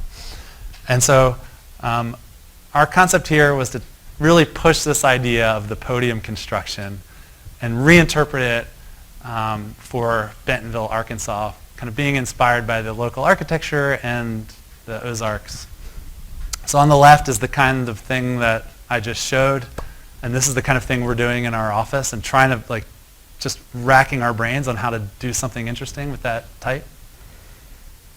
And so our concept here was to really push this idea of the podium construction and reinterpret it for Bentonville, Arkansas, kind of being inspired by the local architecture and the Ozarks. So on the left is the kind of thing that I just showed, and this is the kind of thing we're doing in our office and trying to just racking our brains on how to do something interesting with that type.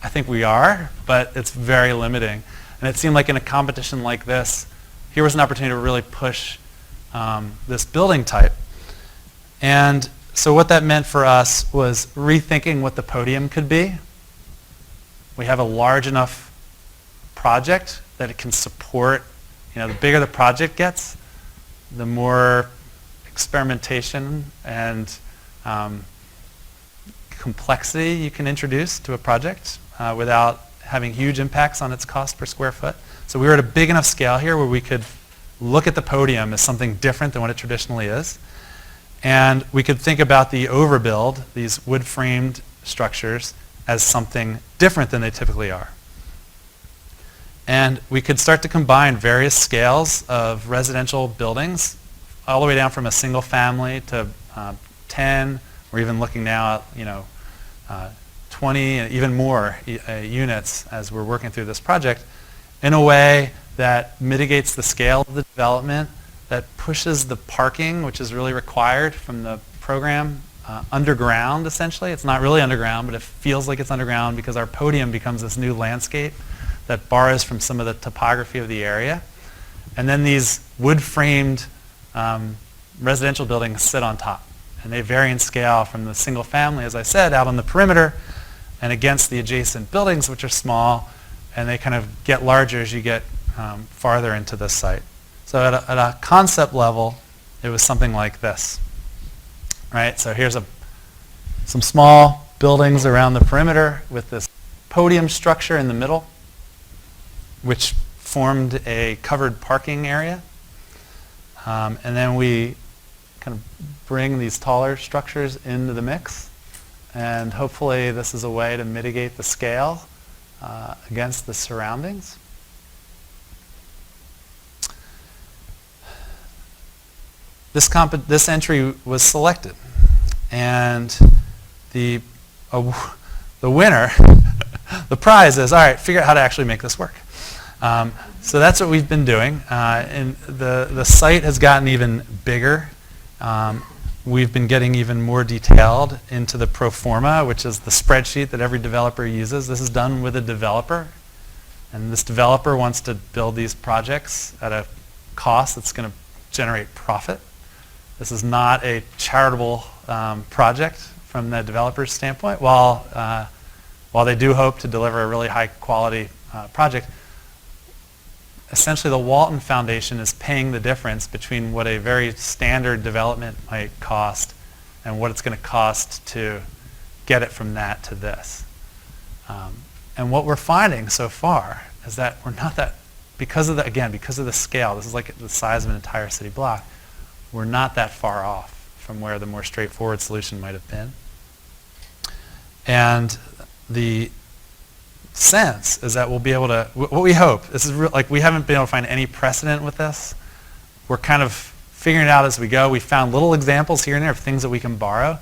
I think we are, but it's very limiting. And it seemed like in a competition like this, here was an opportunity to really push this building type. And so what that meant for us was rethinking what the podium could be. We have a large enough project that it can support, the bigger the project gets, the more experimentation and complexity you can introduce to a project without having huge impacts on its cost per square foot. So we were at a big enough scale here where we could look at the podium as something different than what it traditionally is. And we could think about the overbuild, these wood-framed structures, as something different than they typically are. And we could start to combine various scales of residential buildings, all the way down from a single family to 10. We're even looking now at 20 and even more units as we're working through this project, in a way that mitigates the scale of the development, that pushes the parking, which is really required from the program, underground essentially. It's not really underground, but it feels like it's underground because our podium becomes this new landscape that borrows from some of the topography of the area. And then these wood-framed residential buildings sit on top. And they vary in scale from the single family, as I said, out on the perimeter and against the adjacent buildings, which are small, and they kind of get larger as you get farther into the site. So at a concept level, it was something like this. Right? So here's some small buildings around the perimeter with this podium structure in the middle, which formed a covered parking area. And then we kind of bring these taller structures into the mix. And hopefully this is a way to mitigate the scale against the surroundings. This entry was selected. And the winner, the prize is, all right, figure out how to actually make this work. So that's what we've been doing. And the site has gotten even bigger. We've been getting even more detailed into the pro forma, which is the spreadsheet that every developer uses. This is done with a developer. And this developer wants to build these projects at a cost that's going to generate profit. This is not a charitable project from the developer's standpoint. While they do hope to deliver a really high quality project, essentially the Walton Foundation is paying the difference between what a very standard development might cost and what it's going to cost to get it from that to this. And what we're finding so far is that we're not that, because of the scale, this is like the size of an entire city block, we're not that far off from where the more straightforward solution might have been. And the sense is that we'll be able to, what we hope, this is like we haven't been able to find any precedent with this. We're kind of figuring it out as we go. We found little examples here and there of things that we can borrow,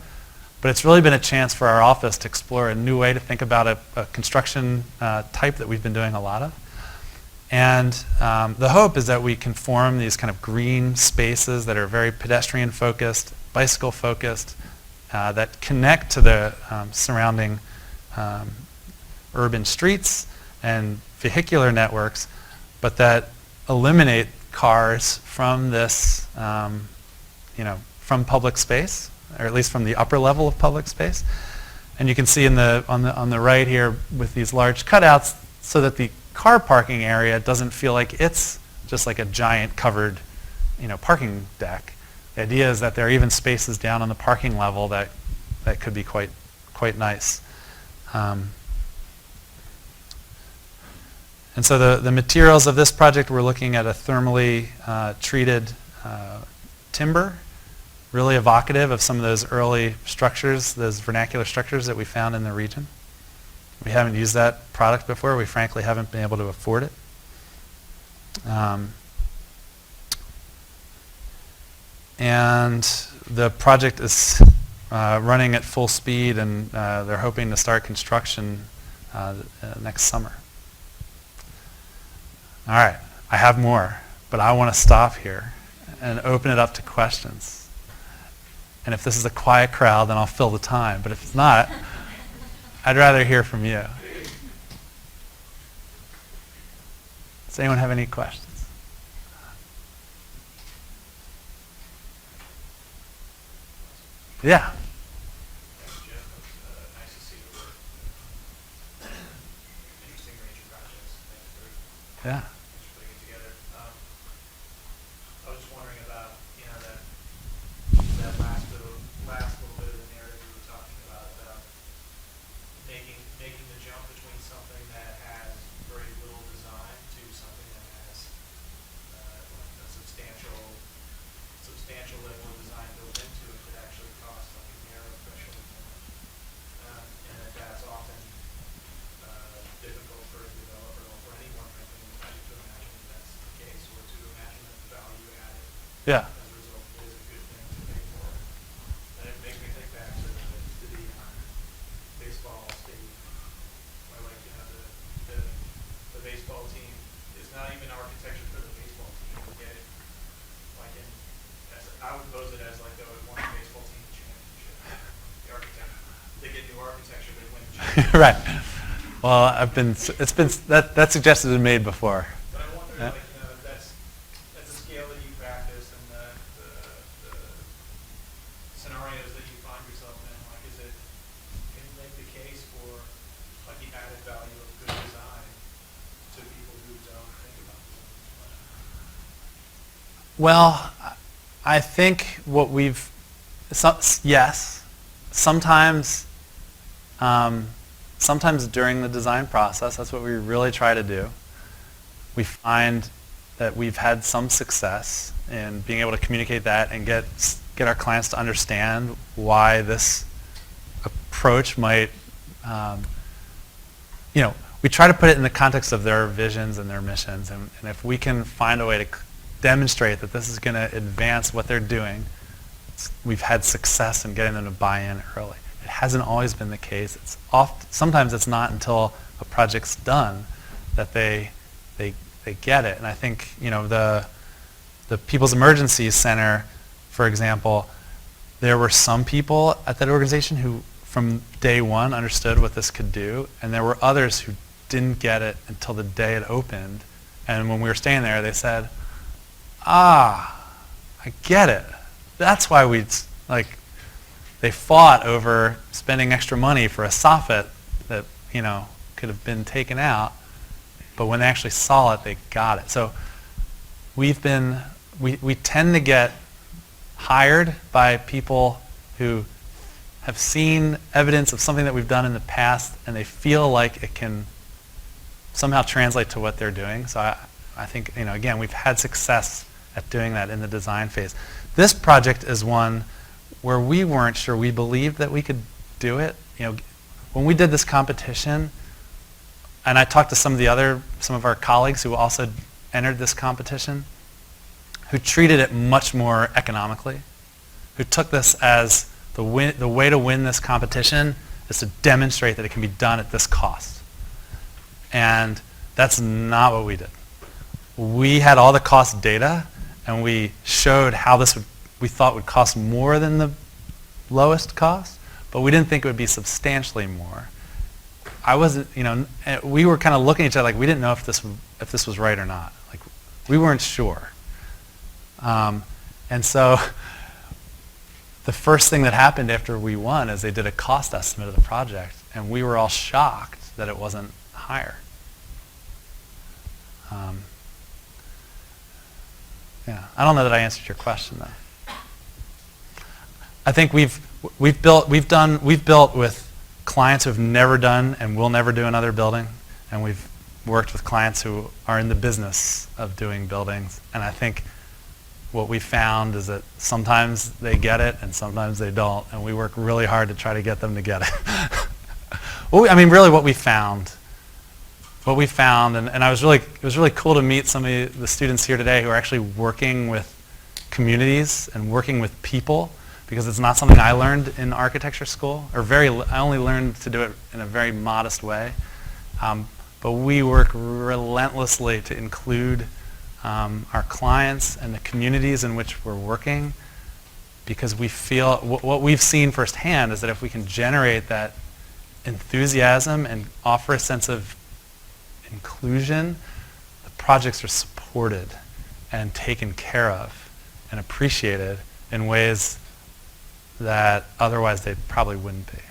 but it's really been a chance for our office to explore a new way to think about a construction type that we've been doing a lot of. And the hope is that we can form these kind of green spaces that are very pedestrian focused, bicycle focused, that connect to the surrounding urban streets and vehicular networks, but that eliminate cars from this, from public space, or at least from the upper level of public space. And you can see on the right here with these large cutouts, so that the car parking area doesn't feel like it's just like a giant covered, parking deck. The idea is that there are even spaces down on the parking level that could be quite nice. And so the materials of this project, we're looking at a thermally treated timber, really evocative of some of those early structures, those vernacular structures that we found in the region. We haven't used that product before. We frankly haven't been able to afford it. And the project is running at full speed, and they're hoping to start construction next summer. All right, I have more, but I want to stop here and open it up to questions. And if this is a quiet crowd, then I'll fill the time. But if it's not, I'd rather hear from you. Does anyone have any questions? Yeah. Nice to see the work. Interesting range of projects. Yeah. Thanks for putting it together. I was just wondering about, that last little bit of the narrative you were talking about making the jump between something that has very little design to something that has a substantial level of design built into it that actually costs like a narrow threshold more. And that's often difficult for a developer or for anyone frankly in the project to imagine that that's the case, or to imagine that the value added Yeah. as a result is a good thing to pay for. And it makes me think back to the baseball stadium, where the baseball team is not even architecture for the baseball team. They get I would pose it as like they would won the baseball team championship. The architect, they get new architecture, they win the championship. Right. Well, that suggestion has been made before. But I wonder, that's the scale that you practice and the scenarios that you find yourself in. Like, can you make the case for like the added value of good design to people who don't think about design? Well, I think yes, sometimes during the design process, that's what we really try to do. We find that we've had some success in being able to communicate that and get our clients to understand why this approach might, we try to put it in the context of their visions and their missions, and if we can find a way to demonstrate that this is going to advance what they're doing, we've had success in getting them to buy in early. It hasn't always been the case. Sometimes it's not until a project's done that they get it. And I think the People's Emergency Center, for example, there were some people at that organization who from day one understood what this could do, and there were others who didn't get it until the day it opened. And when we were staying there, they said, I get it. That's why they fought over spending extra money for a soffit that, could have been taken out, but when they actually saw it, they got it. So we tend to get hired by people who have seen evidence of something that we've done in the past, and they feel like it can somehow translate to what they're doing. So I think, again, we've had success at doing that in the design phase. This project is one where we weren't sure. We believed that we could do it. When we did this competition, and I talked to some of our colleagues who also entered this competition, who treated it much more economically, who took this as the way to win this competition is to demonstrate that it can be done at this cost. And that's not what we did. We had all the cost data, and we showed how we thought would cost more than the lowest cost, but we didn't think it would be substantially more. I wasn't, we were kind of looking at each other like we didn't know if this was right or not. Like we weren't sure. And so the first thing that happened after we won is they did a cost estimate of the project, and we were all shocked that it wasn't higher. Yeah, I don't know that I answered your question though. I think we've built with clients who have never done and will never do another building, and we've worked with clients who are in the business of doing buildings, and I think what we found is that sometimes they get it and sometimes they don't, and we work really hard to try to get them to get it. Really what we found, and it was really cool to meet some of the students here today who are actually working with communities and working with people, because it's not something I learned in architecture school, I only learned to do it in a very modest way. But we work relentlessly to include our clients and the communities in which we're working, because we feel what we've seen firsthand is that if we can generate that enthusiasm and offer a sense of inclusion, the projects are supported and taken care of and appreciated in ways that otherwise they probably wouldn't be.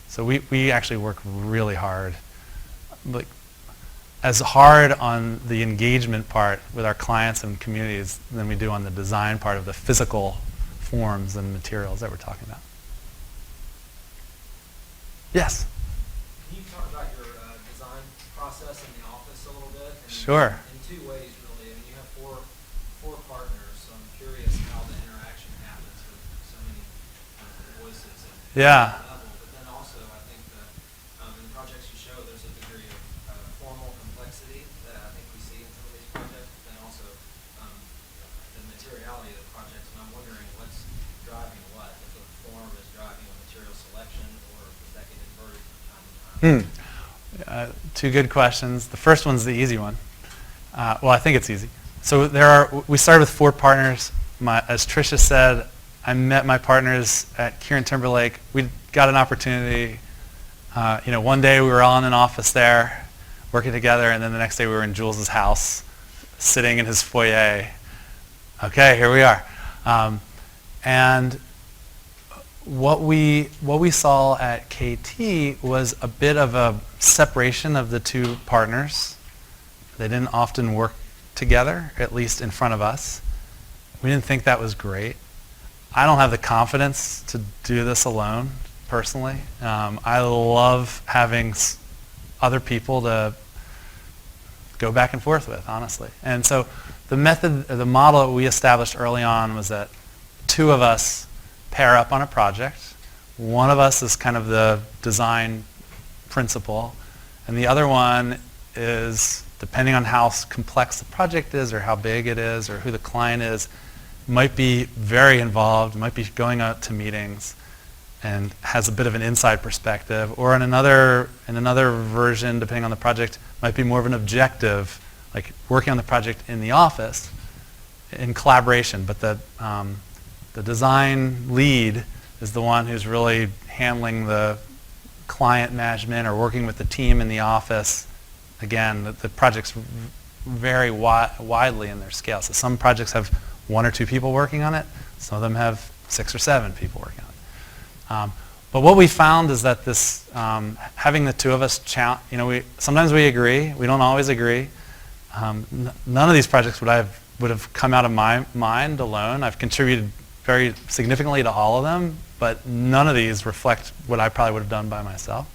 So we actually work really hard, like as hard on the engagement part with our clients and communities than we do on the design part of the physical forms and materials that we're talking about. Yes? Can you talk about your design process in the office a little bit? Sure. In two ways, really. I mean, you have four partners, so I'm curious how the interaction happens with so many voices and Yeah. level. But then also, I think that in the projects you show, there's a degree of formal complexity that I think we see in some of these projects, but then also the materiality of the projects. And I'm wondering what's driving what? If the form is driving a material selection, or does that get inverted from time to time? Two good questions. The first one's the easy one. I think it's easy. So we started with 4 partners. As Tricia said, I met my partners at Kieran Timberlake. We got an opportunity. One day we were all in an office there working together, and then the next day we were in Jules's house sitting in his foyer. Okay, here we are. And what we saw at KT was a bit of a separation of the 2 partners. They didn't often work together, at least in front of us. We didn't think that was great. I don't have the confidence to do this alone, personally. I love having other people to go back and forth with, honestly. And so the model that we established early on was that 2 of us pair up on a project. One of us is kind of the design principal, and the other one is, depending on how complex the project is or how big it is or who the client is, might be very involved, might be going out to meetings and has a bit of an inside perspective, or in another version, depending on the project, might be more of an objective, like working on the project in the office in collaboration. But the design lead is the one who's really handling the client management or working with the team in the office. Again, the projects vary widely in their scale. So some projects have 1 or 2 people working on it. Some of them have 6 or 7 people working on it. But what we found is that this, having the 2 of us, sometimes we agree. We don't always agree. None of these projects would have come out of my mind alone. I've contributed very significantly to all of them, but none of these reflect what I probably would have done by myself.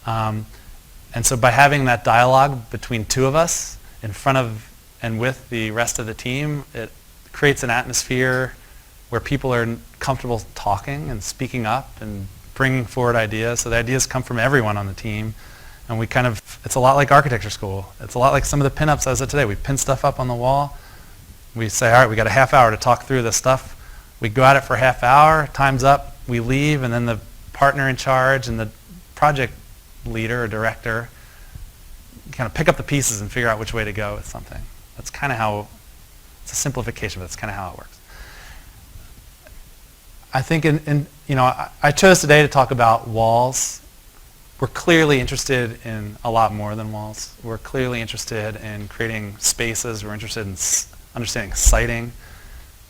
And so by having that dialogue between 2 of us in front of and with the rest of the team, it creates an atmosphere where people are comfortable talking and speaking up and bringing forward ideas. So the ideas come from everyone on the team. And it's a lot like architecture school. It's a lot like some of the pinups I was at today. We pin stuff up on the wall. We say, all right, we got a half hour to talk through this stuff. We go at it for a half hour, time's up, we leave, and then the partner in charge and the project leader or director kind of pick up the pieces and figure out which way to go with something. That's kind of how, it's a simplification, but that's kind of how it works. I think I chose today to talk about walls we're clearly interested in a lot more than walls. We're clearly interested in creating spaces. We're interested in understanding siting.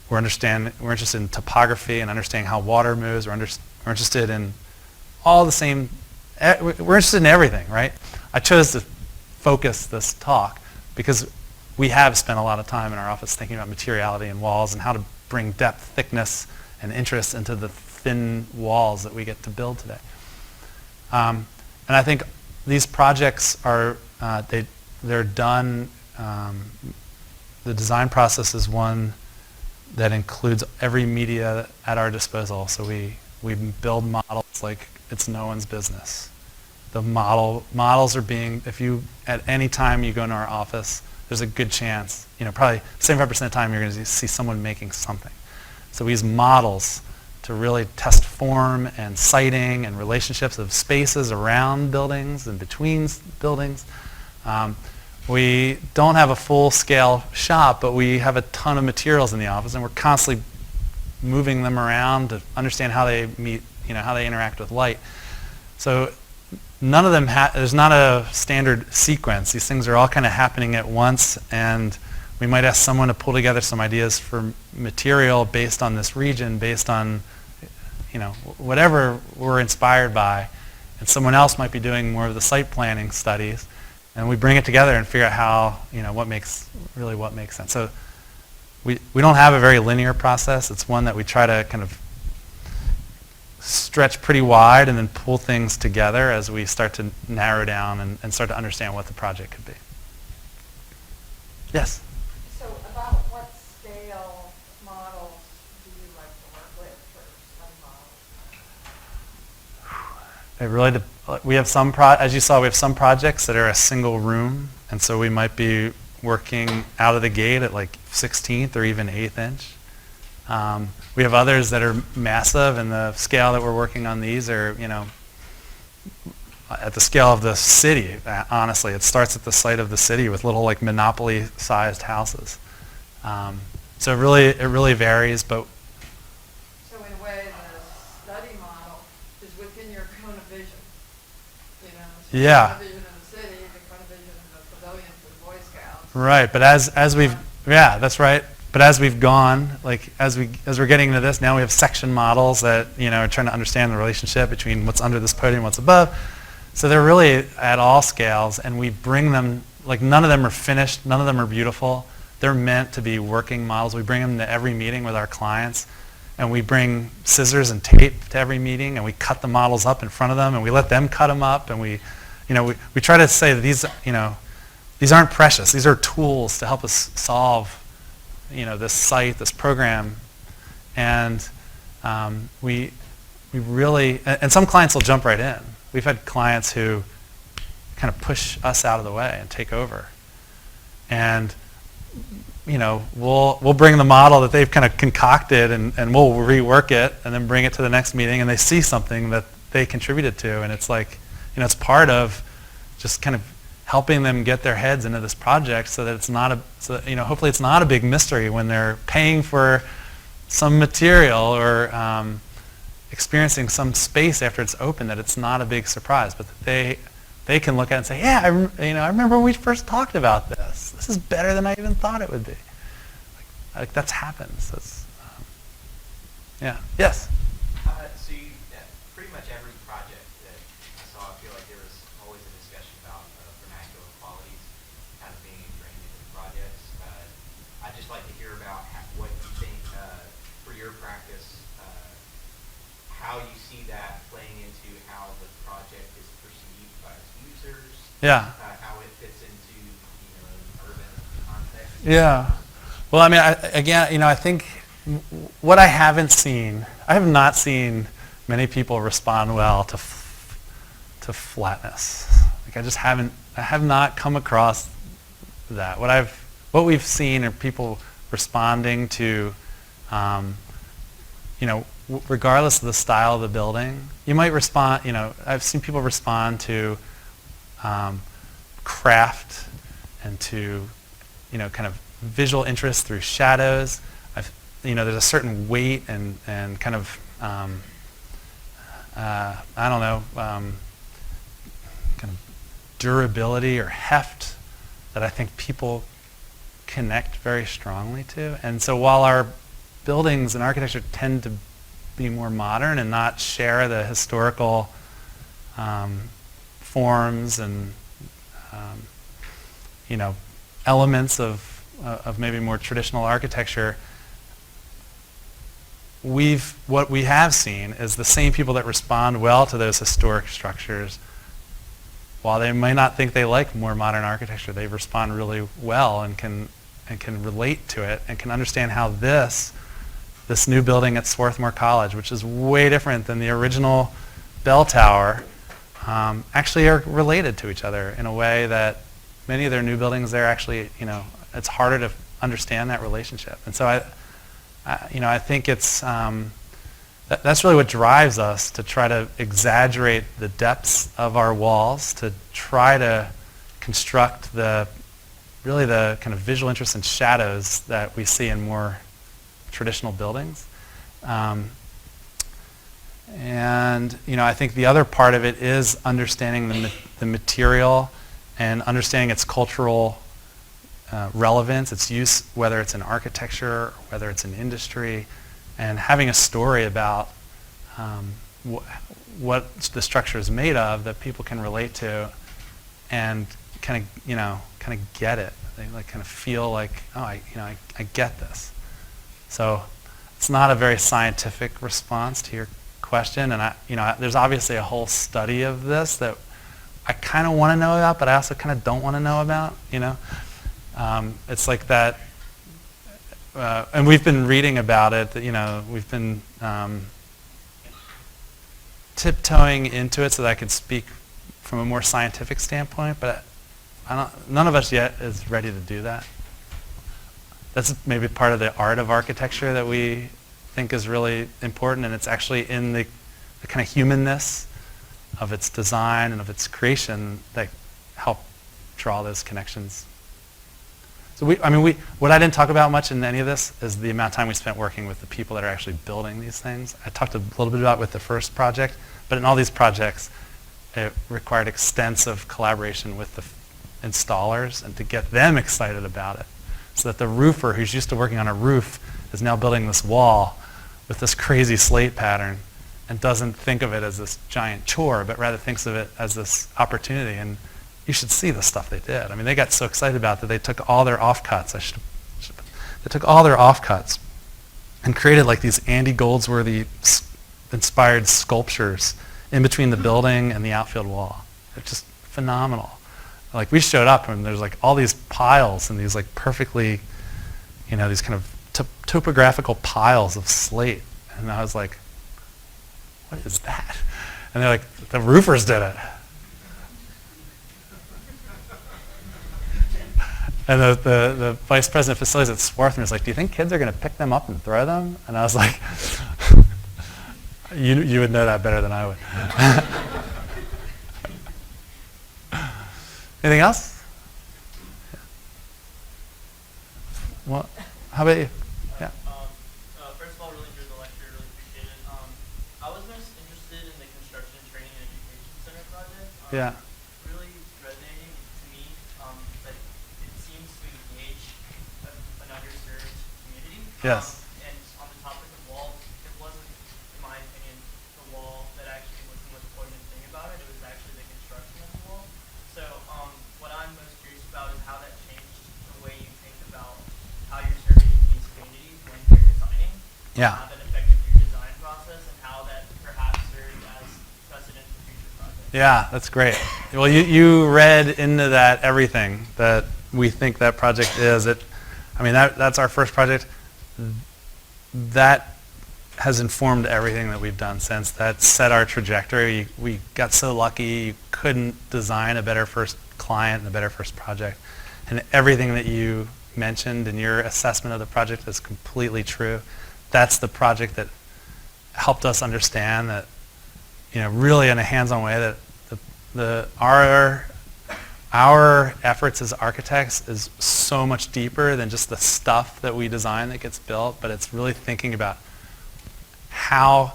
We're interested in topography and understanding how water moves. We're interested in all the same. We're interested in everything, right? I chose to focus this talk because we have spent a lot of time in our office thinking about materiality and walls and how to bring depth, thickness, and interest into the thin walls that we get to build today. And I think these projects are, they're done, the design process is one that includes every media at our disposal. So we build models like it's no one's business. The models are being, if you, at any time you go into our office, there's a good chance, probably 75% of the time you're going to see someone making something. So we use models to really test form and siting and relationships of spaces around buildings and between buildings. We don't have a full-scale shop, but we have a ton of materials in the office, and we're constantly moving them around to understand how they meet, how they interact with light. So none of them there's not a standard sequence. These things are all kind of happening at once, and we might ask someone to pull together some ideas for material based on this region, based on whatever we're inspired by, and someone else might be doing more of the site planning studies, and we bring it together and figure out how what makes sense. So we don't have a very linear process. It's one that we try to kind of stretch pretty wide and then pull things together as we start to narrow down and start to understand what the project could be. Yes? So about what scale models do you like to work with for study models? It really we have some as you saw, we have some projects that are a single room, and so we might be working out of the gate at like 16th or even 8th inch. We have others that are massive, and the scale that we're working on these are, at the scale of the city. Honestly, it starts at the site of the city with little like Monopoly-sized houses. So it really varies, but. So in a way, the study model is within your cone of vision. So Yeah. the cone of vision of the city, the cone of vision of the pavilion for the Boy Scouts. Right, but as we've, yeah, that's right. But as we've gone, like as we're getting into this, now we have section models that are trying to understand the relationship between what's under this podium and what's above. So they're really at all scales, and we bring them, like none of them are finished, none of them are beautiful. They're meant to be working models. We bring them to every meeting with our clients, and we bring scissors and tape to every meeting, and we cut the models up in front of them, and we let them cut them up, and we try to say that these aren't precious. These are tools to help us solve this site, this program, and we really, and some clients will jump right in. We've had clients who kind of push us out of the way and take over, and we'll bring the model that they've kind of concocted, and we'll rework it, and then bring it to the next meeting, and they see something that they contributed to, and it's like, it's part of just kind of helping them get their heads into this project so that it's not hopefully it's not a big mystery when they're paying for some material or experiencing some space after it's open, that it's not a big surprise, but that they can look at it and say, yeah, I remember when we first talked about this. This is better than I even thought it would be. Like that's happened. So it's, yeah. Yes? So pretty much every project that I saw, I feel like there was always a discussion about vernacular qualities kind of being ingrained into the projects. I'd just like to hear about what you think for your practice, how you see that playing into how the project is perceived by its users. Yeah. How it fits into an urban context. Yeah. Well, I mean, I think what I have not seen many people respond well to flatness. Like I have not come across that. What we've seen are people responding to, regardless of the style of the building. You might respond, I've seen people respond to craft and to, kind of visual interest through shadows. There's a certain weight and kind of, durability or heft that I think people connect very strongly to. And so while our buildings and architecture tend to be more modern and not share the historical forms and elements of maybe more traditional architecture, what we have seen is the same people that respond well to those historic structures, while they may not think they like more modern architecture, they respond really well and can relate to it and can understand how this new building at Swarthmore College, which is way different than the original bell tower, actually are related to each other in a way that many of their new buildings, they're actually, it's harder to understand that relationship. And so I think it's that's really what drives us to try to exaggerate the depths of our walls, to try to construct the kind of visual interests and shadows that we see in more traditional buildings. And I think the other part of it is understanding the material and understanding its cultural relevance, its use, whether it's in architecture or whether it's in industry, and having a story about what the structure is made of that people can relate to and kind of get it. They kind of feel like, oh, I get this. So it's not a very scientific response to your question, and there's obviously a whole study of this that I kind of want to know about, but I also kind of don't want to know about. It's like that, and we've been reading about it. We've been tiptoeing into it so that I could speak from a more scientific standpoint, but none of us yet is ready to do that. That's maybe part of the art of architecture that we think is really important, and it's actually in the kind of humanness of its design and of its creation that help draw those connections. So what I didn't talk about much in any of this is the amount of time we spent working with the people that are actually building these things. I talked a little bit about with the first project, but in all these projects, it required extensive collaboration with the installers and to get them excited about it. So that the roofer who's used to working on a roof is now building this wall with this crazy slate pattern and doesn't think of it as this giant chore, but rather thinks of it as this opportunity. And you should see the stuff they did. They got so excited about that they took all their offcuts. They took all their offcuts and created like these Andy Goldsworthy inspired sculptures in between the building and the outfield wall. They're just phenomenal. Like we showed up and there's like all these piles and these like perfectly, these kind of topographical piles of slate. And I was like, what is that? And they're like, the roofers did it. And the vice president of facilities at Swarthmore was like, do you think kids are going to pick them up and throw them? And I was like, you would know that better than I would. Anything else? Well, how about you? Yeah. First of all, really enjoyed the lecture. Really appreciate it. I was most interested in the construction training and education center project. Yeah. Really resonating to me. That it seems to engage an underserved community. Yes. And on the topic of walls, it wasn't, in my opinion, the wall that actually was the most poignant thing about it. It was actually the construction of the wall. So what I'm most curious about is how that changed the way you think about how you're serving these communities when you're designing. Yeah. How that affected your design process and how that perhaps served as precedent for future projects. Yeah, that's great. Well, you read into that everything that we think that project is. That's our first project. That has informed everything that we've done since. That set our trajectory. We got so lucky. You couldn't design a better first client and a better first project. And everything that you mentioned in your assessment of the project is completely true. That's the project that helped us understand that, really in a hands-on way, that our efforts as architects is so much deeper than just the stuff that we design that gets built, but it's really thinking about how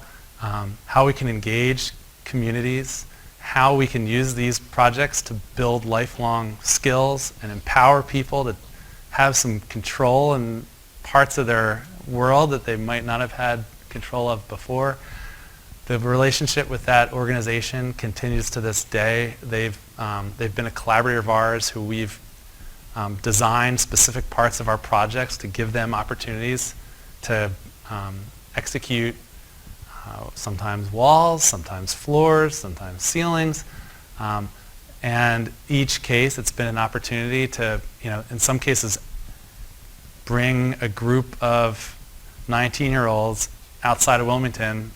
we can engage communities, how we can use these projects to build lifelong skills and empower people to have some control in parts of their world that they might not have had control of before. The relationship with that organization continues to this day. They've been a collaborator of ours who we've designed specific parts of our projects to give them opportunities to execute sometimes walls, sometimes floors, sometimes ceilings. And each case, it's been an opportunity to, in some cases, bring a group of 19-year-olds outside of Wilmington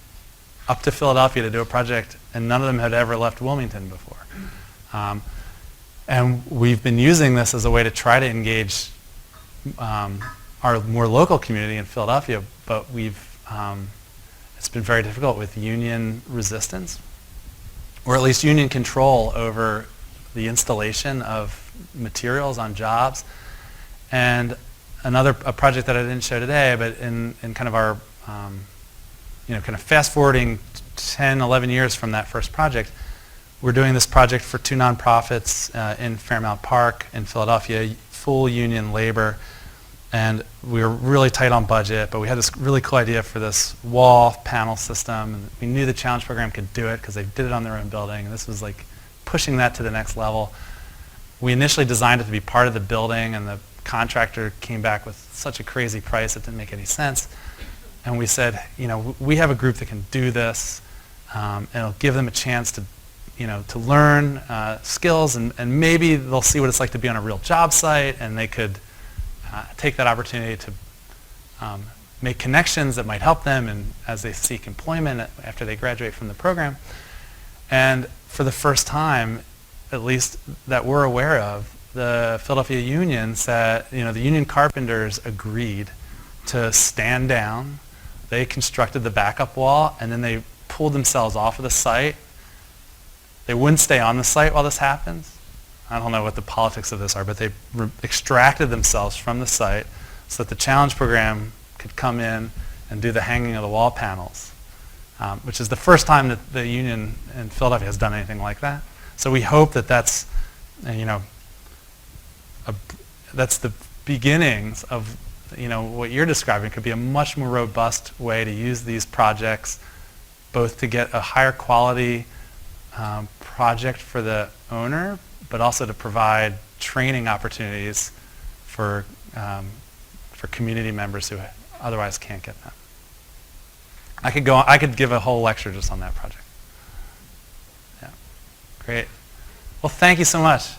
up to Philadelphia to do a project, and none of them had ever left Wilmington before. And we've been using this as a way to try to engage our more local community in Philadelphia, but it's been very difficult with union resistance, or at least union control over the installation of materials on jobs. And a project that I didn't show today, but in kind of our, kind of fast forwarding 10, 11 years from that first project, we're doing this project for two nonprofits in Fairmount Park in Philadelphia, full union labor. And we were really tight on budget, but we had this really cool idea for this wall panel system. And we knew the challenge program could do it because they did it on their own building. And this was like pushing that to the next level. We initially designed it to be part of the building, and the contractor came back with such a crazy price it didn't make any sense. And we said, we have a group that can do this, and it'll give them a chance to, to learn skills, and maybe they'll see what it's like to be on a real job site, and they could take that opportunity to make connections that might help them and as they seek employment after they graduate from the program. And for the first time, at least that we're aware of, the Philadelphia Union said, the union carpenters agreed to stand down. They constructed the backup wall, and then they pulled themselves off of the site. They wouldn't stay on the site while this happens. I don't know what the politics of this are, but they extracted themselves from the site so that the challenge program could come in and do the hanging of the wall panels, which is the first time that the union in Philadelphia has done anything like that. So we hope that that's the beginnings of what you're describing could be a much more robust way to use these projects, both to get a higher quality project for the owner, but also to provide training opportunities for community members who otherwise can't get that. I could give a whole lecture just on that project. Yeah, great. Well, thank you so much.